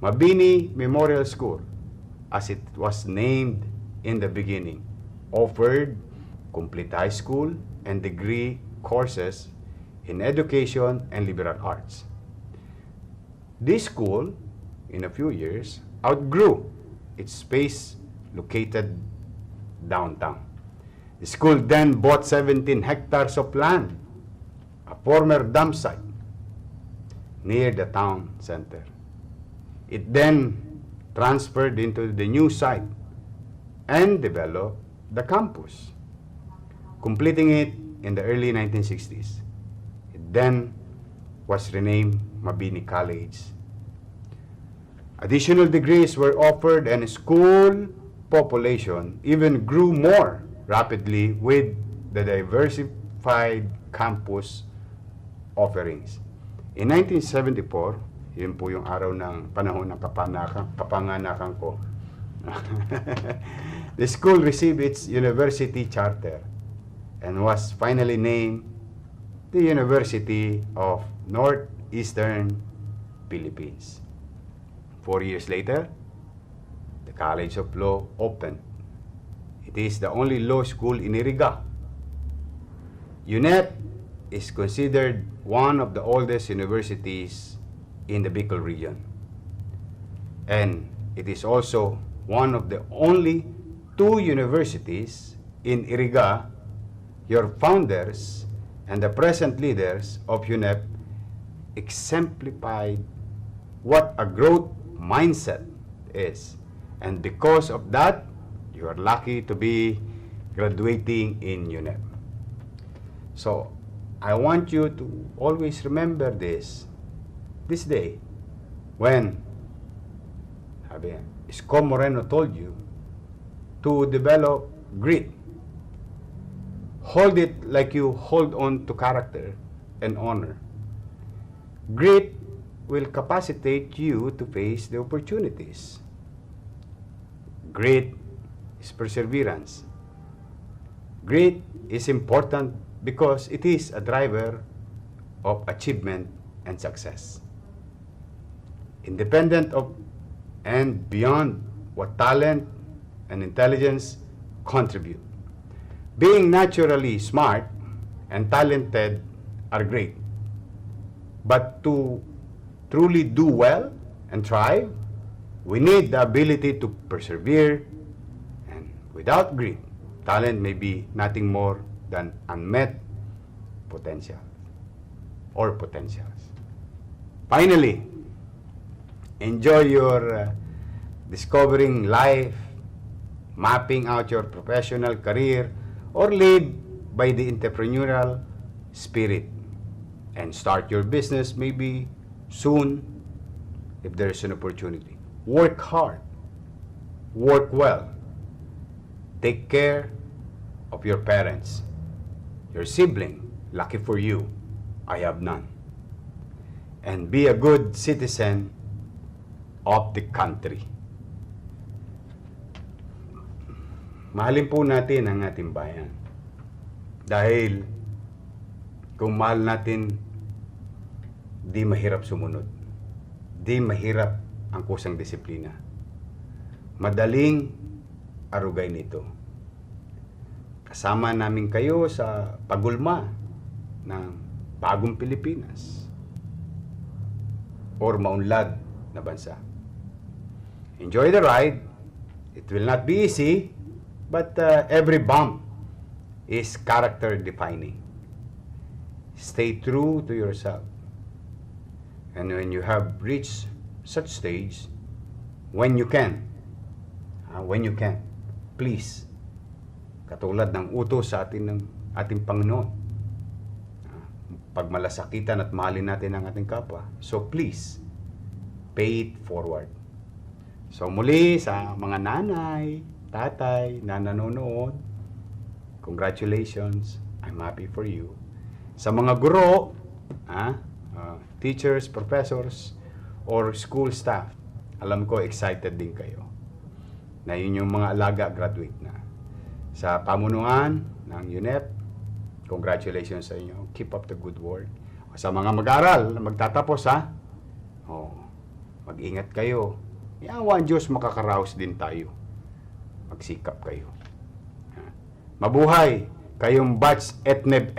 Mabini Memorial School, as it was named in the beginning, offered complete high school and degree courses in education and liberal arts. This school, in a few years, outgrew its space located downtown. The school then bought 17 hectares of land, a former dump site, near the town center. It then transferred into the new site and developed the campus, completing it in the early 1960s. It then was renamed Mabini College. Additional degrees were offered and school population even grew more rapidly with the diversified campus offerings. In 1974, yun po yung araw ng panahon ng kapanganakan ko, the school received its university charter and was finally named the University of Northeastern Philippines. 4 years later, the College of Law opened. It is the only law school in Iriga. UNEP is considered one of the oldest universities in the Bicol region. And it is also one of the only 2 universities in Iriga. Your founders and the present leaders of UNEP exemplified what a growth mindset is. And because of that, You are lucky to be graduating in UNEP. So, I want you to always remember this day, when Isko Moreno told you to develop grit. Hold it like you hold on to character and honor. Grit will capacitate you to face the opportunities. Grit is perseverance. Grit is important because it is a driver of achievement and success. Independent of and beyond what talent and intelligence contribute. Being naturally smart and talented are great. But to truly do well and thrive, we need the ability to persevere, and without grit, talent may be nothing more than unmet potential or potentials. Finally, enjoy your discovering life, mapping out your professional career, or lead by the entrepreneurial spirit, and start your business maybe soon if there is an opportunity. Work hard, work well, take care of your parents, your sibling. Lucky for you, I have none. And be a good citizen of the country. Mahalin po natin ang ating bayan. Dahil kung mahal natin, di mahirap sumunod. Di mahirap ang kusang disiplina. Madaling arugay nito. Kasama namin kayo sa pagulma ng bagong Pilipinas or maunlad na bansa. Enjoy the ride. It will not be easy, but every bump is character defining. Stay true to yourself. And when you have reached such stage, when you can, please, katulad ng utos sa atin ng ating Panginoon, pagmalasakitan at mahalin natin ang ating kapwa. So please, pay it forward. So muli sa mga nanay, tatay na nanonood, congratulations, I'm happy for you. Sa mga guro, teachers, professors, or school staff, alam ko excited din kayo na yun yung mga alaga graduate na. Sa pamunuan ng UNEP, congratulations sa inyo. Keep up the good work. Sa mga mag-aaral na magtatapos, mag-ingat kayo. Yawa ang Diyos, makakaraos din tayo. Magsikap kayo. Mabuhay kayong batch etneb.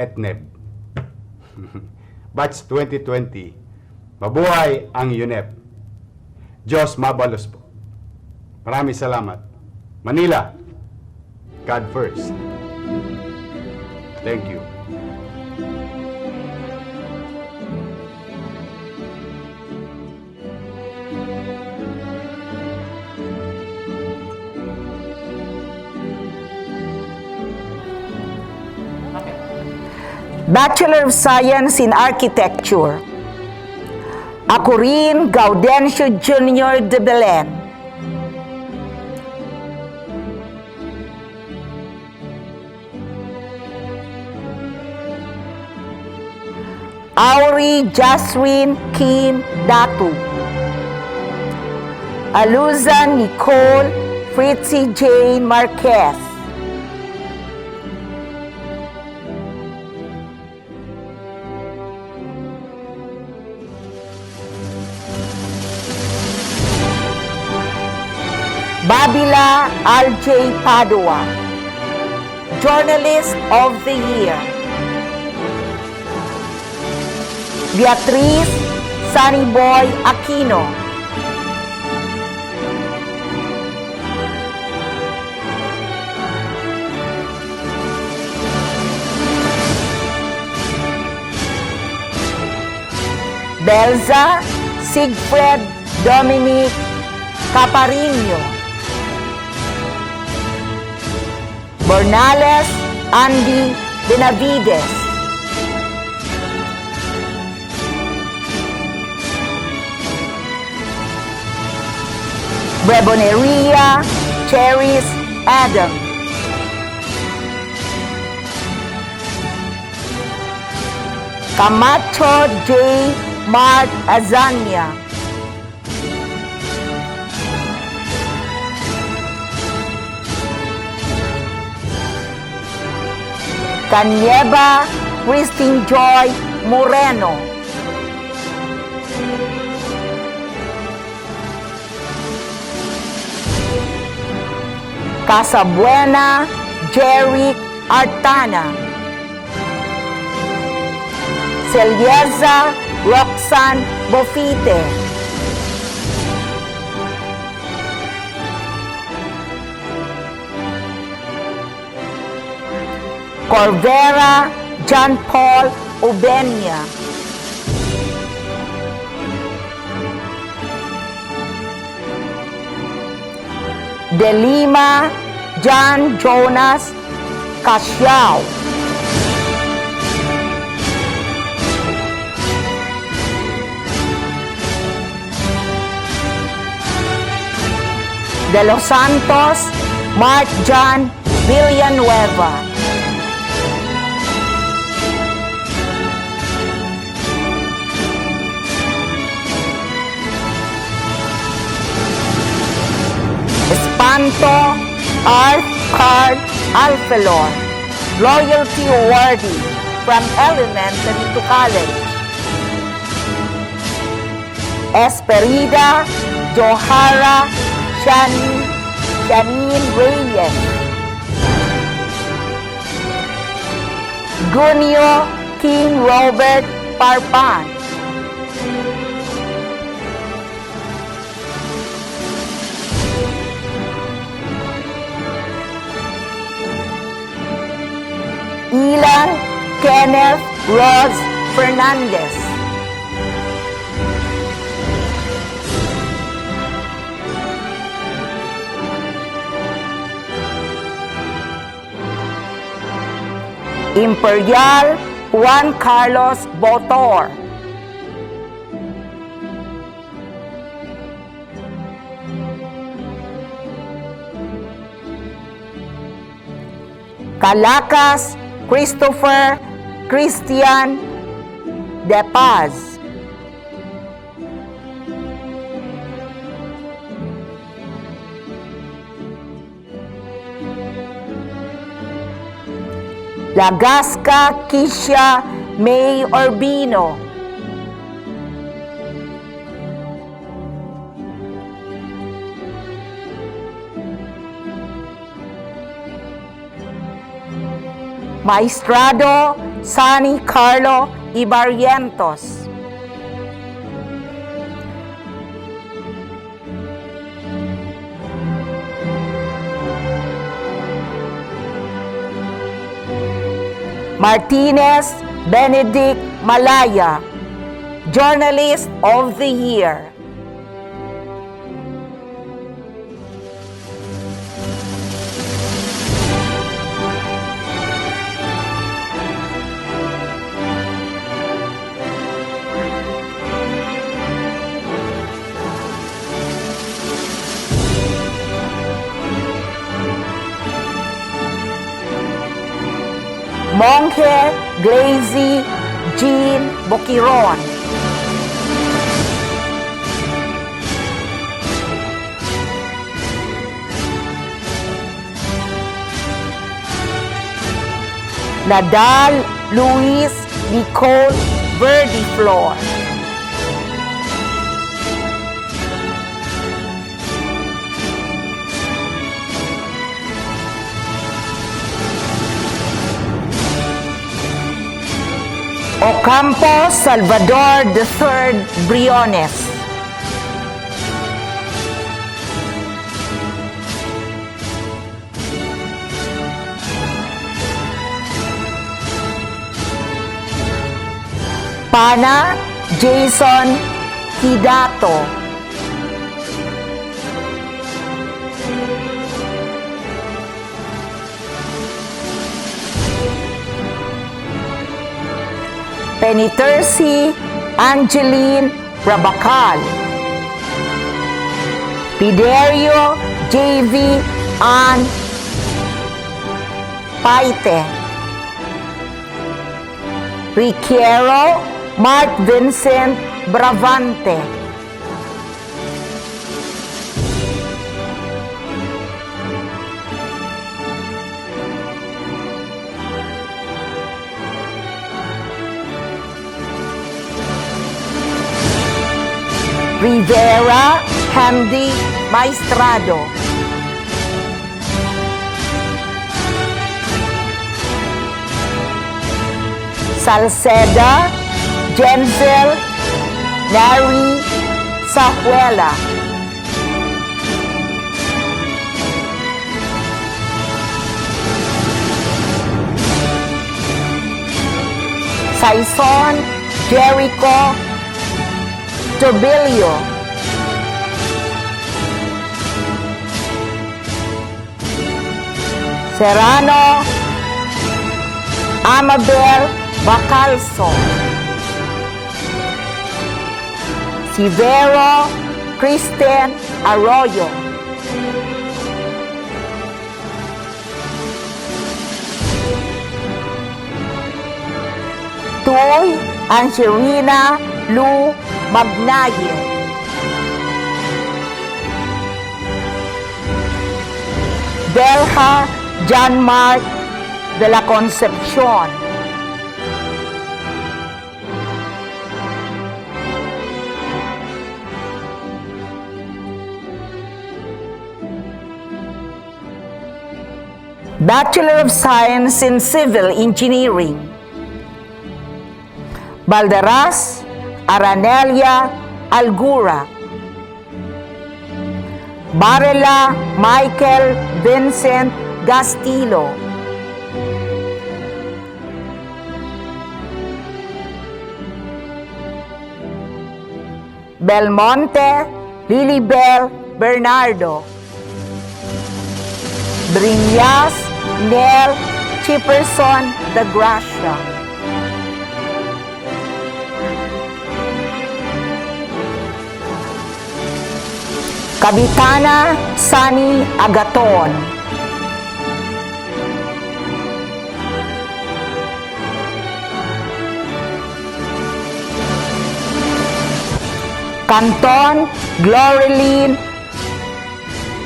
Batch 2020. Mabuhay ang UNEP. Diyos mabalos po. Maraming salamat. Manila, God first. Thank you. Bachelor of Science in Architecture. Ako rin, Gaudencio Jr. de Belen. Auri Jaswin Kim Datu. Aluzan Nicole Fritzy Jane Marquez. Babila R.J. Padua, Journalist of the Year. Beatriz Sunnyboy Aquino. Belza Sigfred Dominic Caparino. Bornales Andy Benavides, Breboneria Cheris Adam, Camacho J. Mart Azania, Canieva Christine Joy Moreno, Casabuena Jeric Artana, Celieza Roxanne Bofite, Corvera John Paul Ubenia, De Lima John Jonas Casiao, De Los Santos Mark John Villanueva, Espanto Art Card Alfelor, Loyalty Awardee from elementary to college. Esperida Johara Janine Reyes, Gunyo King Robert Parpan, Ilan Kenneth Rose Fernandez, Imperial Juan Carlos Botor, Calacas Christopher Christian De Paz, Lagasca Kisha May Urbino, Maestrado Sani Carlo Ibarrientos, Martinez Benedict Malaya, Journalist of the Year, Monje Glazy Jean Boquiron, Nadal Luis Nicole Verdiflor, Ocampo Salvador III Briones, Pana Jason Kidato, Penitersi Angeline Rabacal, Piderio J.V. Ann Paite, Riquiero Mark Vincent Bravante, Rivera Hamdi Maestrado, Salceda Jenzel Larry Sahuela, Saison Jericho Tobilio, Serrano Amabel Bacalso, Severo Kristen Arroyo, Tuy Angelina Lu Magnaye, Delha John Mark de la Concepcion, Bachelor of Science in Civil Engineering, Balderas Aranelia Algura, Barela Michael Vincent Gastillo, Belmonte Lilibel Bernardo, Briñas Nel Chipperson de Gracia, Kabitana Sani Agaton, Canton Glorilyn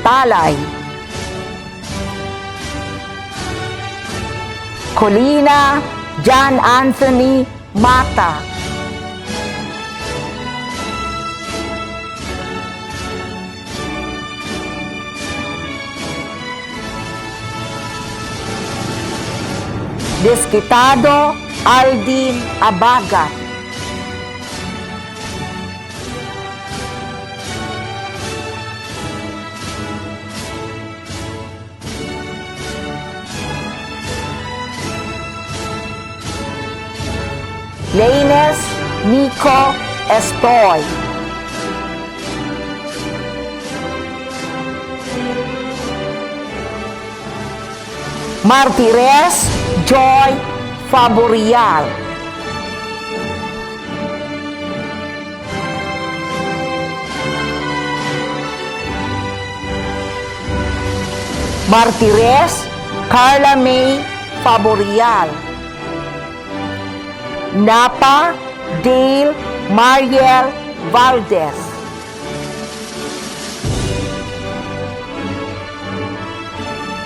Talay, Colina John Anthony Mata, Desquitado Aldin Abaga, Laines Nico Estoy, Martires Joy Faborial, Martires Carla May Faborial, Napa Dale Mariel Valdez,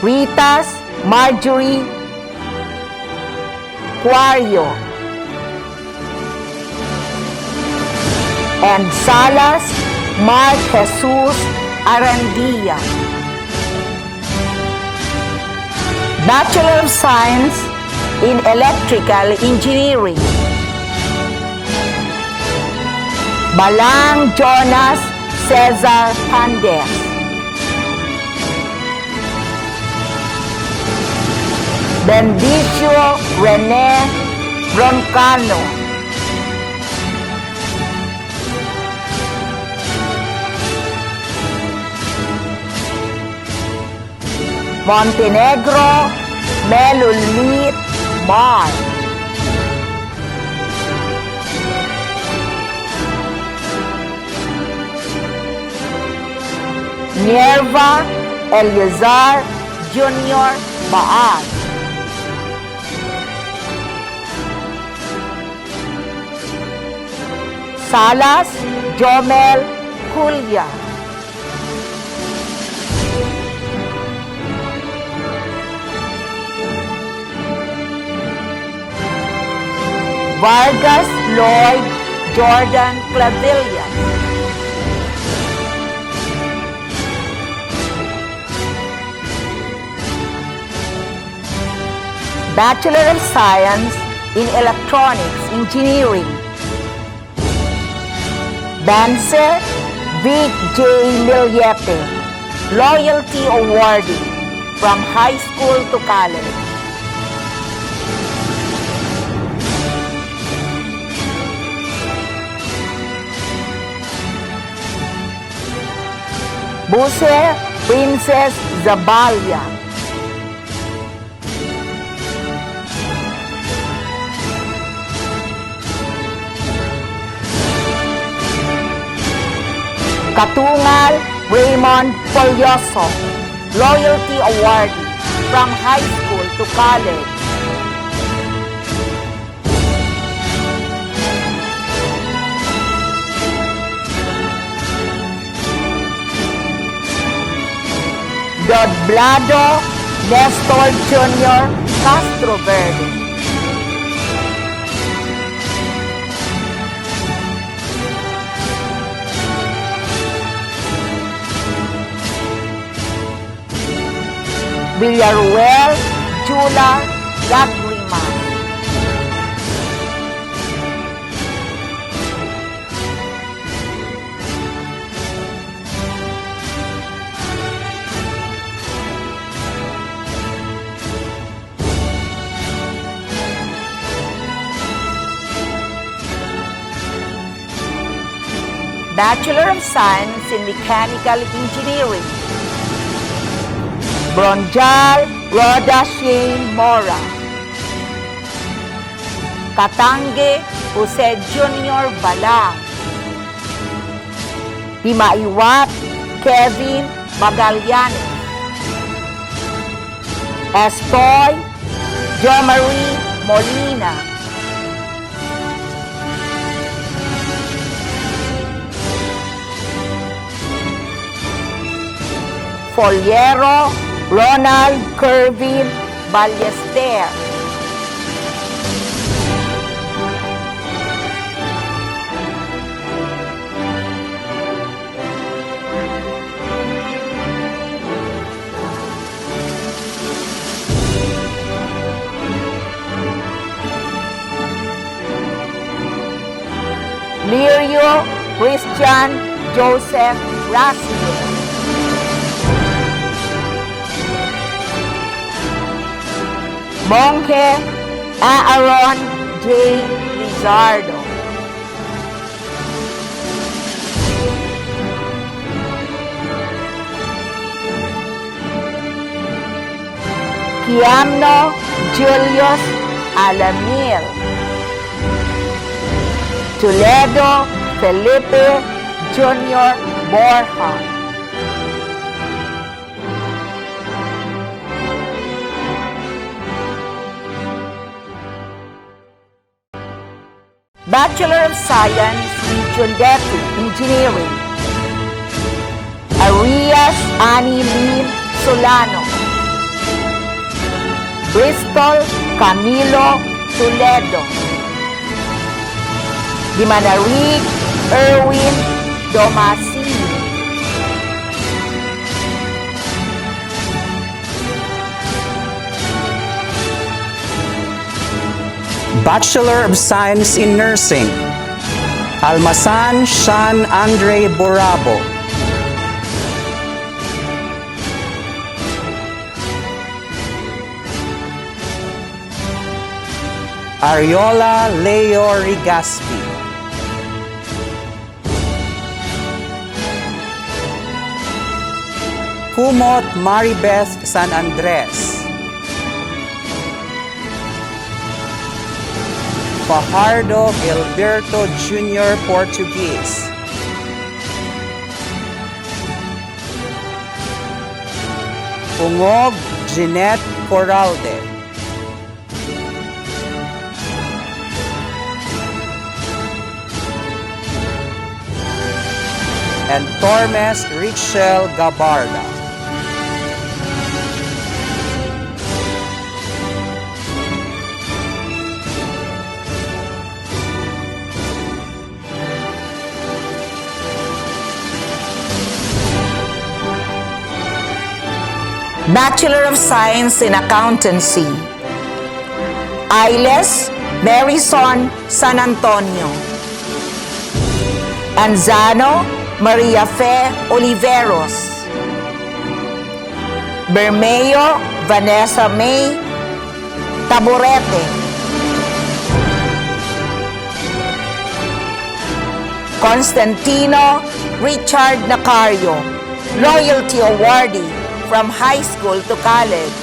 Ritas Marjorie Cuario, and Salas Mark Jesus Arandia. Bachelor of Science in Electrical Engineering, Balang Jonas Cesar Pandes, Bendicio Rene Broncano, Montenegro Melulit Mar, Minerva Eleazar Jr. Baal. Salas Jomel Julia. Vargas Lloyd Jordan Clavillas. Bachelor of Science in Electronics Engineering. Banser Vic J. Millete, Loyalty Awardee from high school to college. Buse Princess Zabalia. Katungal Raymond Polyoso, Loyalty Awardee from high school to college. Dodblado Nestor Jr. Castro Verde. Villaruel Jula Lagrima. Bachelor of Science in Mechanical Engineering. Bronjal Rhoda Shane Mora. Katange Jose Jr. Balang. Dimaiwat Kevin Magallanes. Estoy Jomari Molina. Foliero Ronald Kervin Ballester. Lirio Christian Joseph Rasier. Monje Aaron J. Lizardo. Kiamno Julius Alamil. Toledo Felipe Jr. Borja. Bachelor of Science in Geodetic Engineering. Arias Annie Lynn Solano. Bristol Camilo Toledo. Dimanarig Erwin Domasini. Bachelor of Science in Nursing. Almasan Sean Andre Borabo. Ariola Leo Rigaspi. Kumot Maribeth San Andres. Fajardo Gilberto Jr. Portuguese. Ungog Jeanette Corralde. And Tormes Richel Gabarda. Bachelor of Science in Accountancy, Ailes Marison San Antonio, Anzano Maria Fe Oliveros, Bermeo Vanessa May Taborete, Constantino Richard Nacario, Loyalty Awardee from high school to college.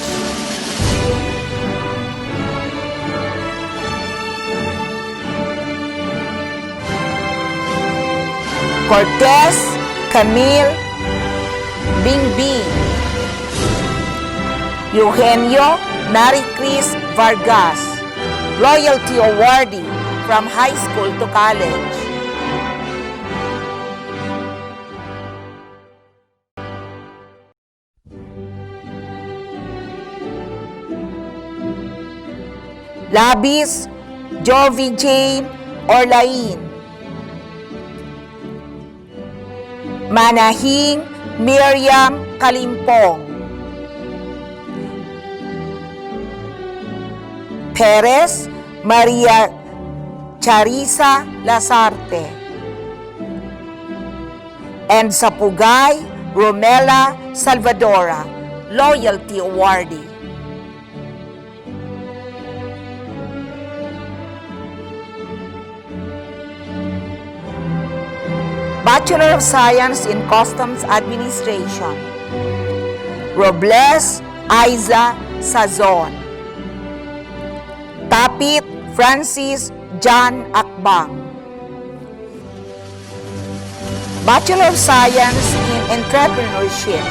Cortez Camille Bingbing, Eugenio Maricris Vargas, Loyalty Awardee from high school to college. Labis Jovi Jane Orlain, Manahing Miriam Kalimpong, Perez Maria Charisa Lasarte, and Sapugay Romela Salvadora, Loyalty Awardee. Bachelor of Science in Customs Administration, Robles Aiza Sazon, Tapit Francis John Akbang, Bachelor of Science in Entrepreneurship,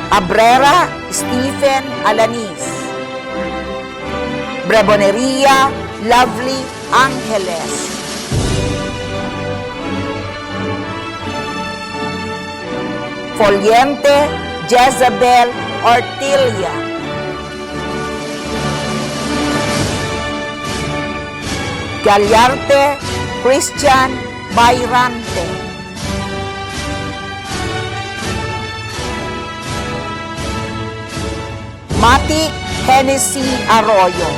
Abrera Stephen Alanis, Breboneria Lovely Angeles, Foliente Jezabel Ortilia, Gallarte Christian Bayrante, Matic Hennessy Arroyo,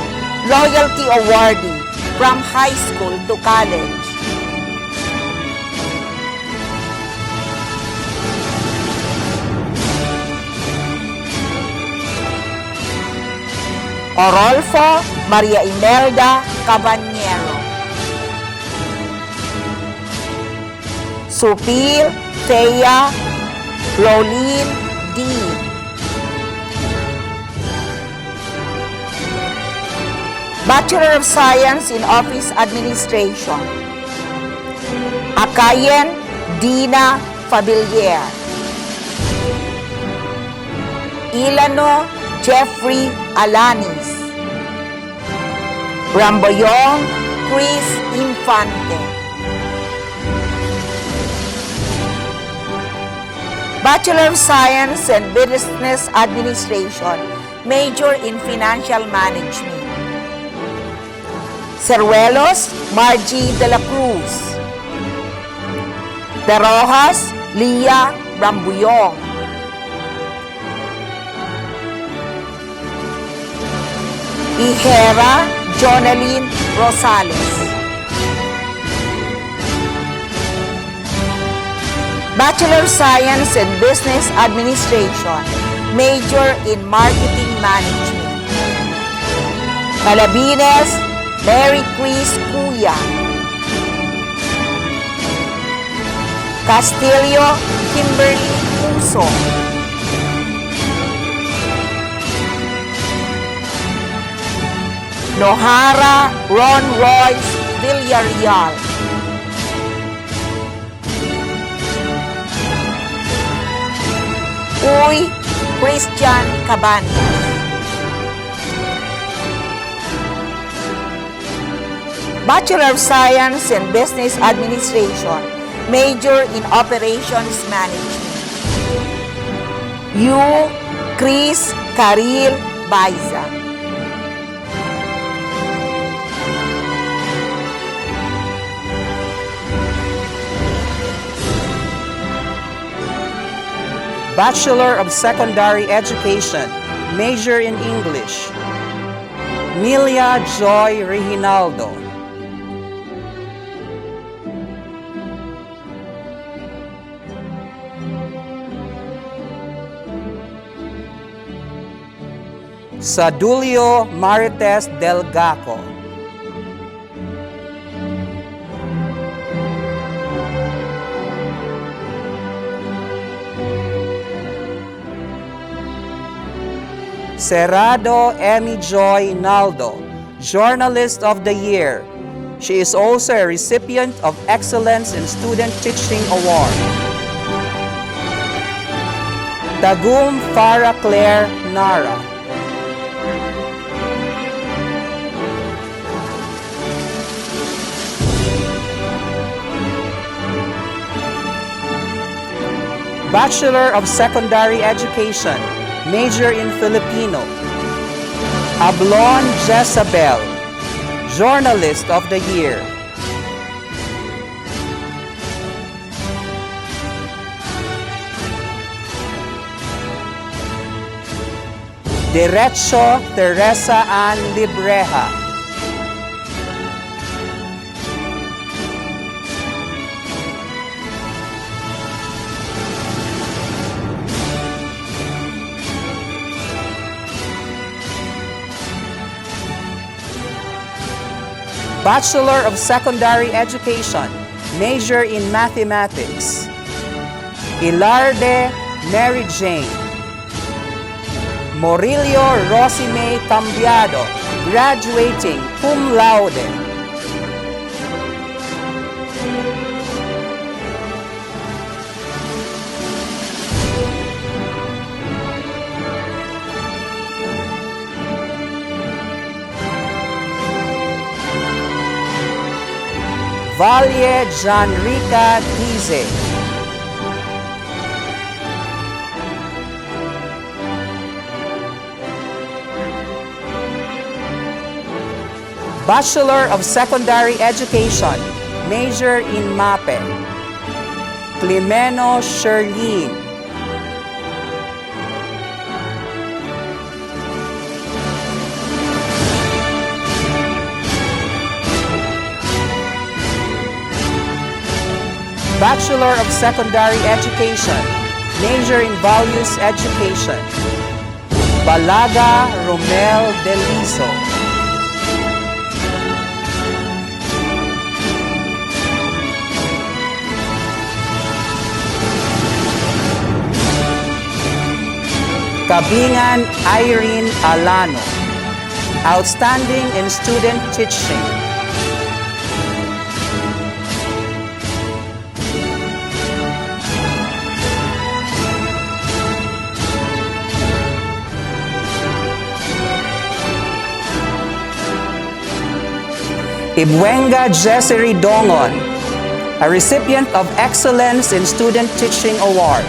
Loyalty Awardee from high school to college. Orolfo Maria Imelda Cabanyero, Supil Thea Rolin D, Bachelor of Science in Office Administration, Akayen Dina Fabilier, Ilano Jeffrey Alanis, Ramboyong Chris Infante, Bachelor of Science in Business Administration, major in Financial Management, Ceruelos Margie de la Cruz, De Rojas Lia Rambuyong, Ihera Jonaline Rosales, Bachelor of Science in Business Administration, major in Marketing Management, Malabines Mary Chris Cuya, Castillo Kimberly Puso, Nohara Ron Royce Villarreal, Uy Christian Cabanas. Bachelor of Science in Business Administration, major in Operations Management. U. Chris Karil Baiza. Bachelor of Secondary Education, major in English. Milia Joy Reginaldo. Sadulio Marites Delgaco. Cerrado Emmy Joy Naldo, Journalist of the Year. She is also a recipient of Excellence in Student Teaching Award. Tagum Farah Claire Nara. Bachelor of Secondary Education, major in Filipino. Ablon Jezabel, Journalist of the Year. Derecho Teresa Ann Libreja. Bachelor of Secondary Education, major in Mathematics. Ilarde Mary Jane. Morillo Rosime Cambiado, graduating cum laude. Valle Janrica Dize. Bachelor of Secondary Education, major in MAPE. Climeno Sherlene. Bachelor of Secondary Education, major in Values Education. Balaga Romel Deliso. Kabingan Irene Alano, outstanding in student teaching. Ibuenga Jessery Dongon, a recipient of Excellence in Student Teaching Award.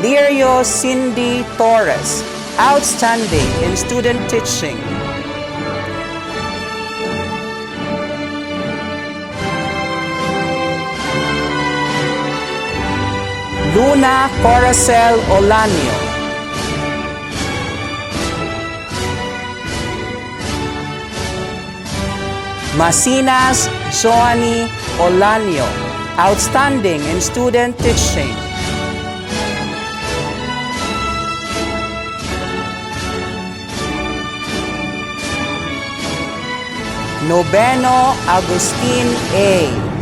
Lirio Cindy Torres, outstanding in student teaching. Luna Coracel Olanio. Masinas Joanie Olanio, outstanding in student teaching. Noveno Agustin A.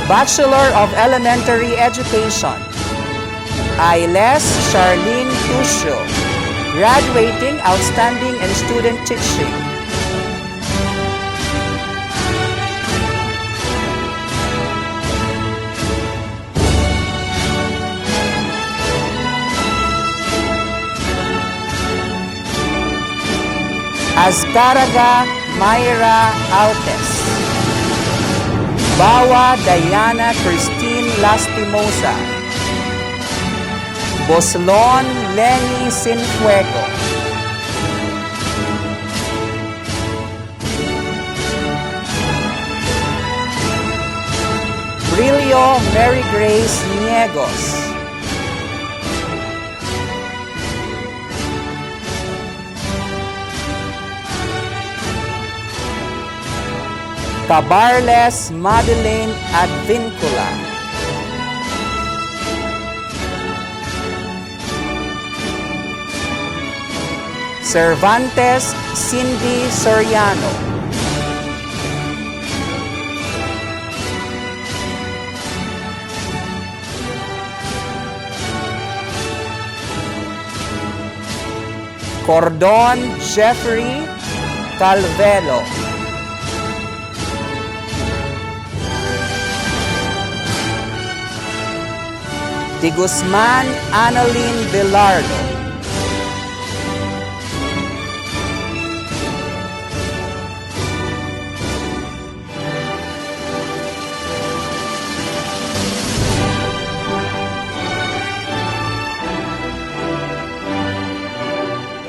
Bachelor of Elementary Education, Ailes Charlene Tusio, graduating Outstanding in Student Teaching. Azcaraga Mayra Altes, Bawa Diana Christine Lastimosa, Boslon Lenny Sinfuego, Brillo Mary Grace Niegos, Cabarles Madeleine Advincula, Cervantes Cindy Soriano, Cordon Jeffrey Calvelo, De Guzman Annalyn Belardo,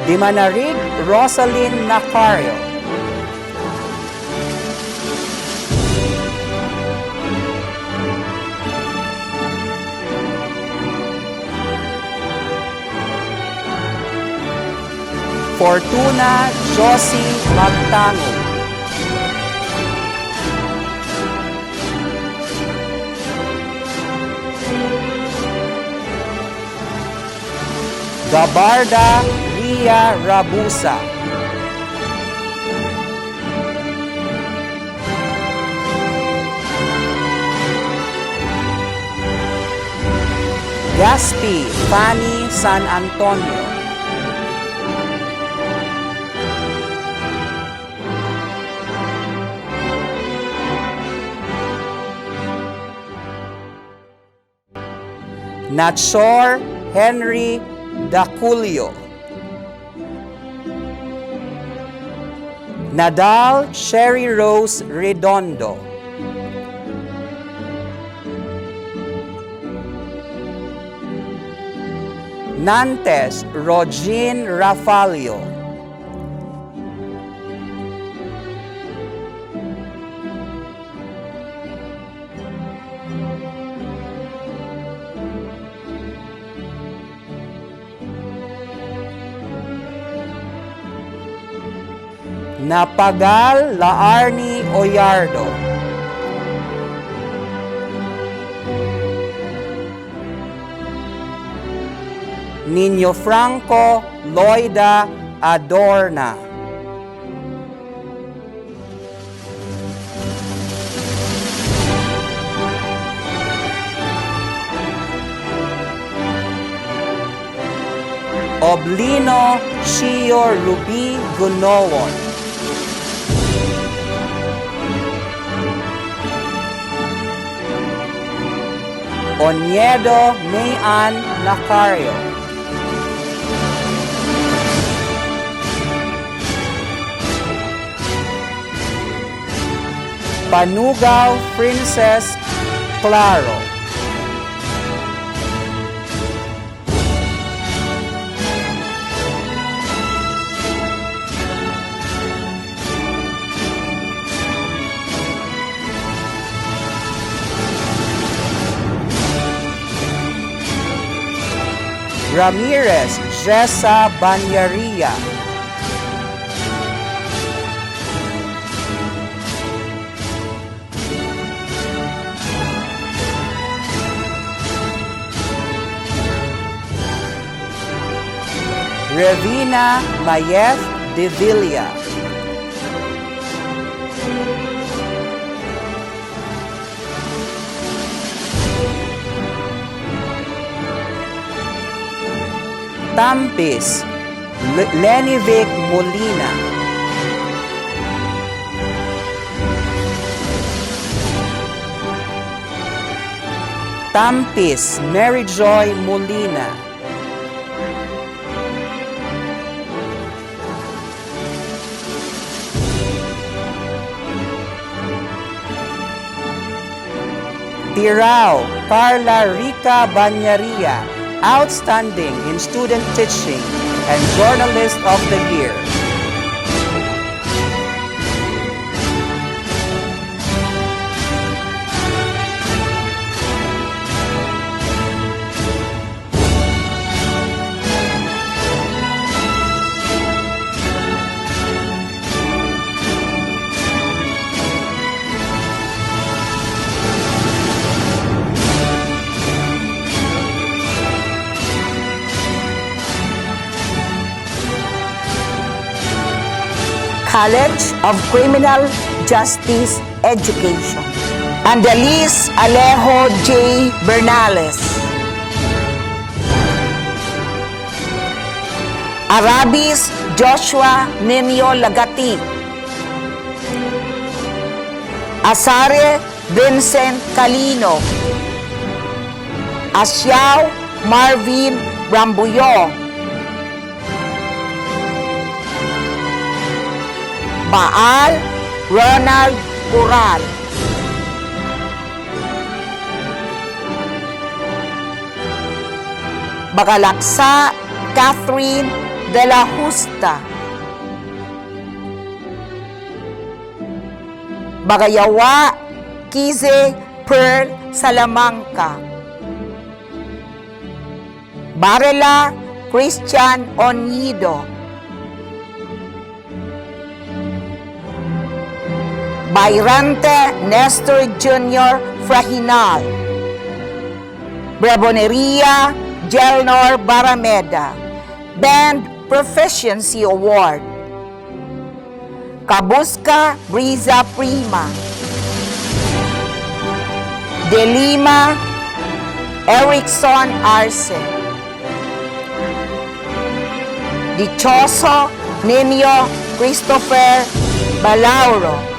Di Manarig Rosalyn Nacario, Fortuna Josie Magtango, Gabarda Ria Rabusa, Gaspi Fanny San Antonio, Nachor Henry Daculio, Nadal Sherry Rose Redondo, Nantes Rogin Rafalio, Napagal Laarni Oyardo, Nino Franco Loida Adorna, Oblino Chio Ruby Gunowon, Oniedo Mayan Nacario, Panugaw Princess Claro, Ramirez Jessa Banyaria, Revina Mayeth de Villa, Tampis, Lenivic Molina. Tampis, Mary Joy Molina. Tirao, Carla Rica Banyaria, outstanding in student teaching and journalist of the year. College of Criminal Justice Education. Andalis Alejo J. Bernales. Arabis Joshua Nino Lagati. Asare Vincent Calino. Asyao Marvin Rambuyong. Baal Ronald Cural. Bagalaksa Catherine de la Justa. Bagayawa Kize Pearl Salamanca. Barela Christian Onido. Bayrante Nestor Jr. Frahinal. Braboneria Gelnor Barameda. Band Proficiency Award. Kabuska Brisa Prima. De Lima Erickson Arce. Dichoso Nino Christopher Balauro.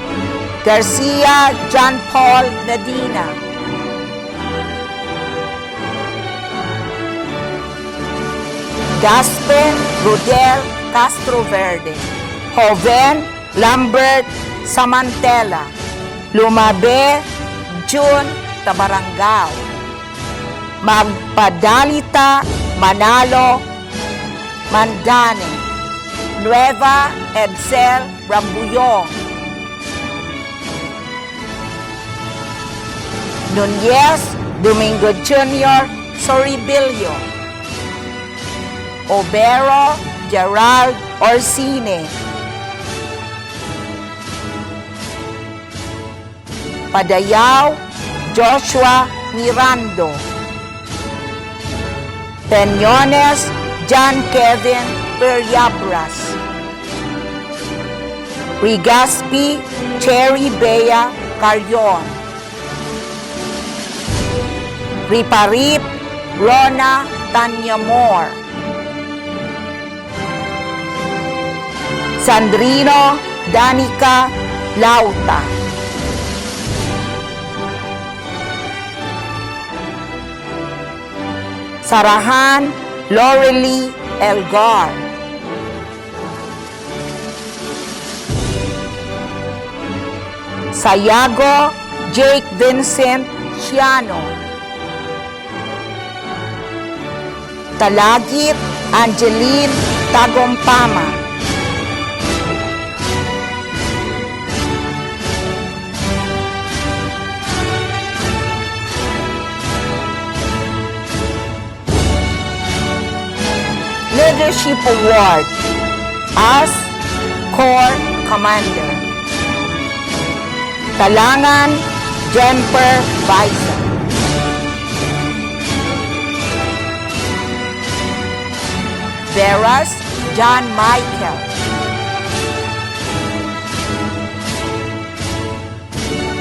Garcia John Paul Medina. Gaspe Rodel Castroverde. Joven Lambert Samantela. Lumabe June Tabarangao. Magpadalita Manalo Mandane. Nueva Edsel Rambuyong. Nunez Domingo Jr. Soribilio. Obero Gerald Orsine. Padayaw Joshua Mirando. Peñones John Kevin Periabras. Rigaspi Cherry Bea Carrion. Riparip Rona Tanyamor. Sandrino Danica Lauta. Sarahan Lorely Elgar. Sayago Jake Vincent Ciano. Talagit Angeline Tagompama. Leadership Award as Corps Commander. Talangan Jemper Bison. Veras John Michael.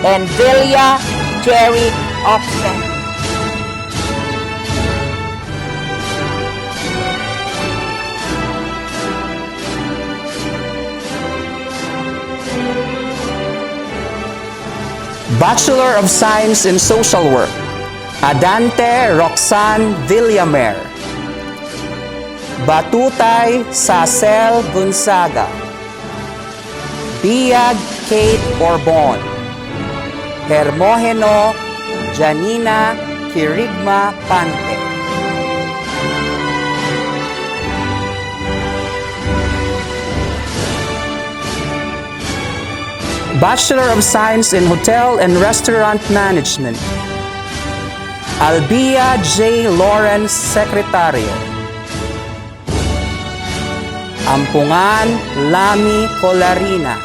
And Villa Jerry Oxen. Bachelor of Science in Social Work, Adante Roxanne Villamer. Batutay Sacel Gonzaga. Biag Kate Orbon. Hermogeno Janina Kirigma Pante. Bachelor of Science in Hotel and Restaurant Management, Albia J. Lawrence Secretario. Ampungan Lami Colarina.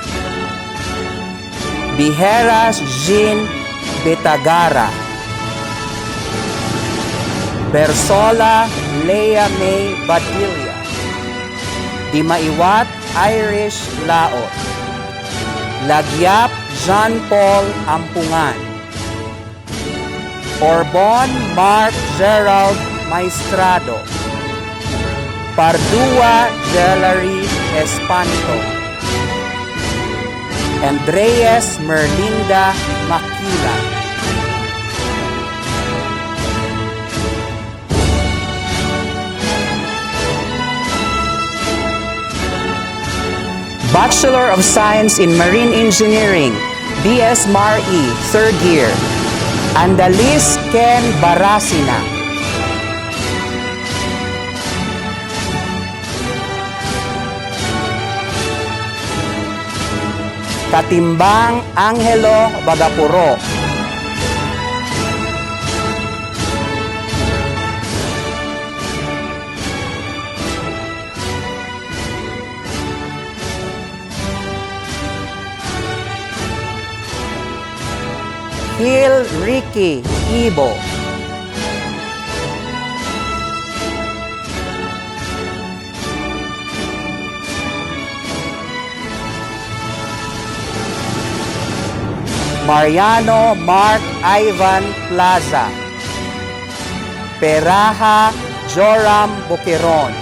Bijeras Jean Betagara. Bersola Lea May Badilla. Dimaiwat Irish Laot. Lagyap Jean Paul Ampungan. Orbon Mark Gerald Maestrado. Pardua Jelary Espanto. Andreas Merlinda Makila. Bachelor of Science in Marine Engineering, BS MARE, 3rd year, Andalis Ken Barasina. Katimbang Angelo Bagapuro. Gil Ricky Ibo. Mariano Mark Ivan Plaza. Peraha Joram Boqueron.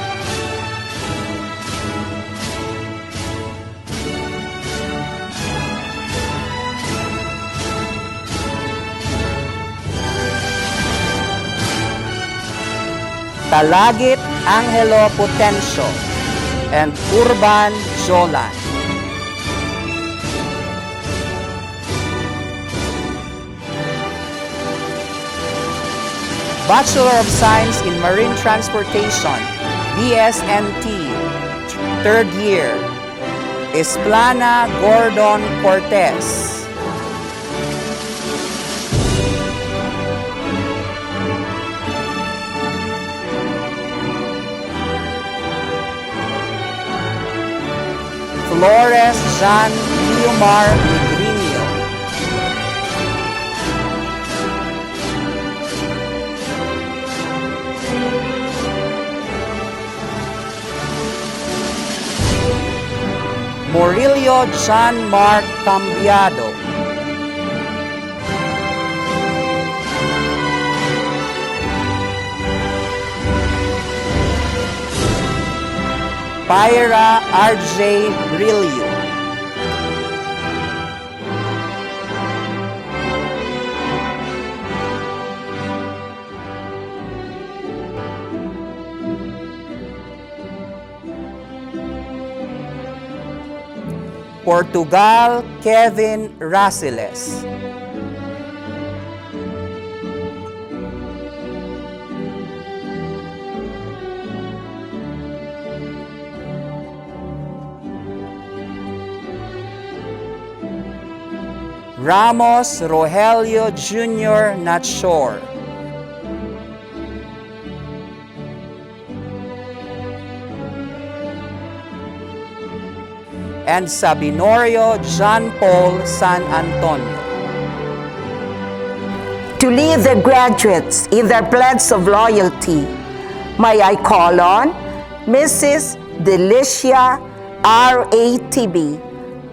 Talagit Angelo Potencio and Urban Jolan. Bachelor of Science in Marine Transportation, BSMT, 3rd year, Esplana Gordon Cortez. Flores Jean Guiomar Negrinio. Morillo John Mark Cambiado. Pyra RJ Brillo. Portugal Kevin Rasiles. Ramos Rogelio Jr. Natshore. And Sabinorio John Paul San Antonio. To lead the graduates in their pledge of loyalty, may I call on Mrs. Delicia R.A.T.B.,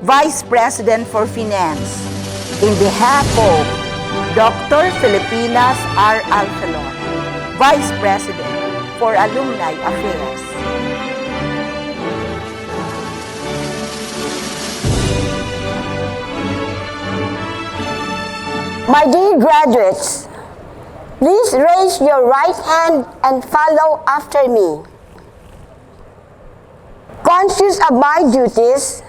Vice President for Finance, in behalf of Dr. Filipinas R. Alcalon, Vice President for Alumni Affairs. My dear graduates, please raise your right hand and follow after me. Conscious of my duties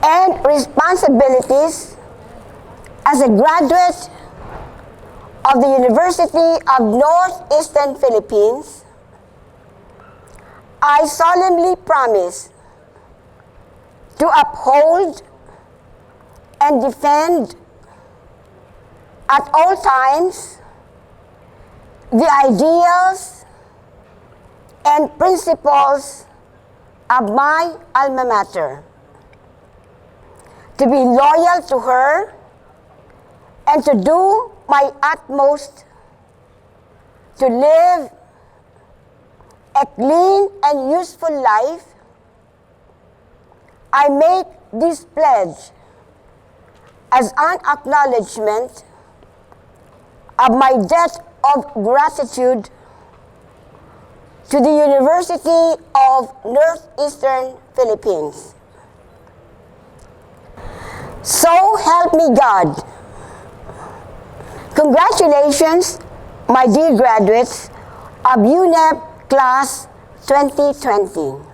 and responsibilities as a graduate of the University of Northeastern Philippines, I solemnly promise to uphold and defend at all times the ideals and principles of my alma mater, to be loyal to her and to do my utmost to live a clean and useful life. I make this pledge as an acknowledgement of my debt of gratitude to the University of Northeastern Philippines. So help me God. Congratulations, my dear graduates of UNEP Class 2020.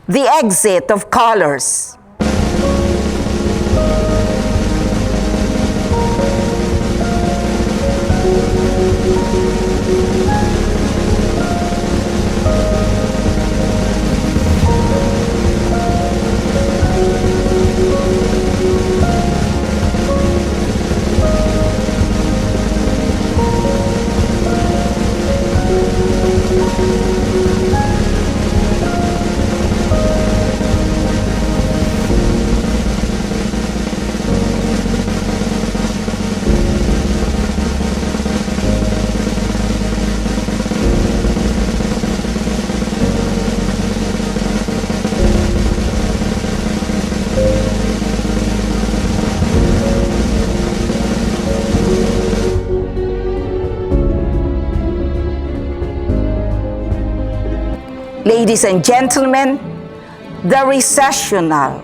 The exit of colors. Ladies and gentlemen, the recessional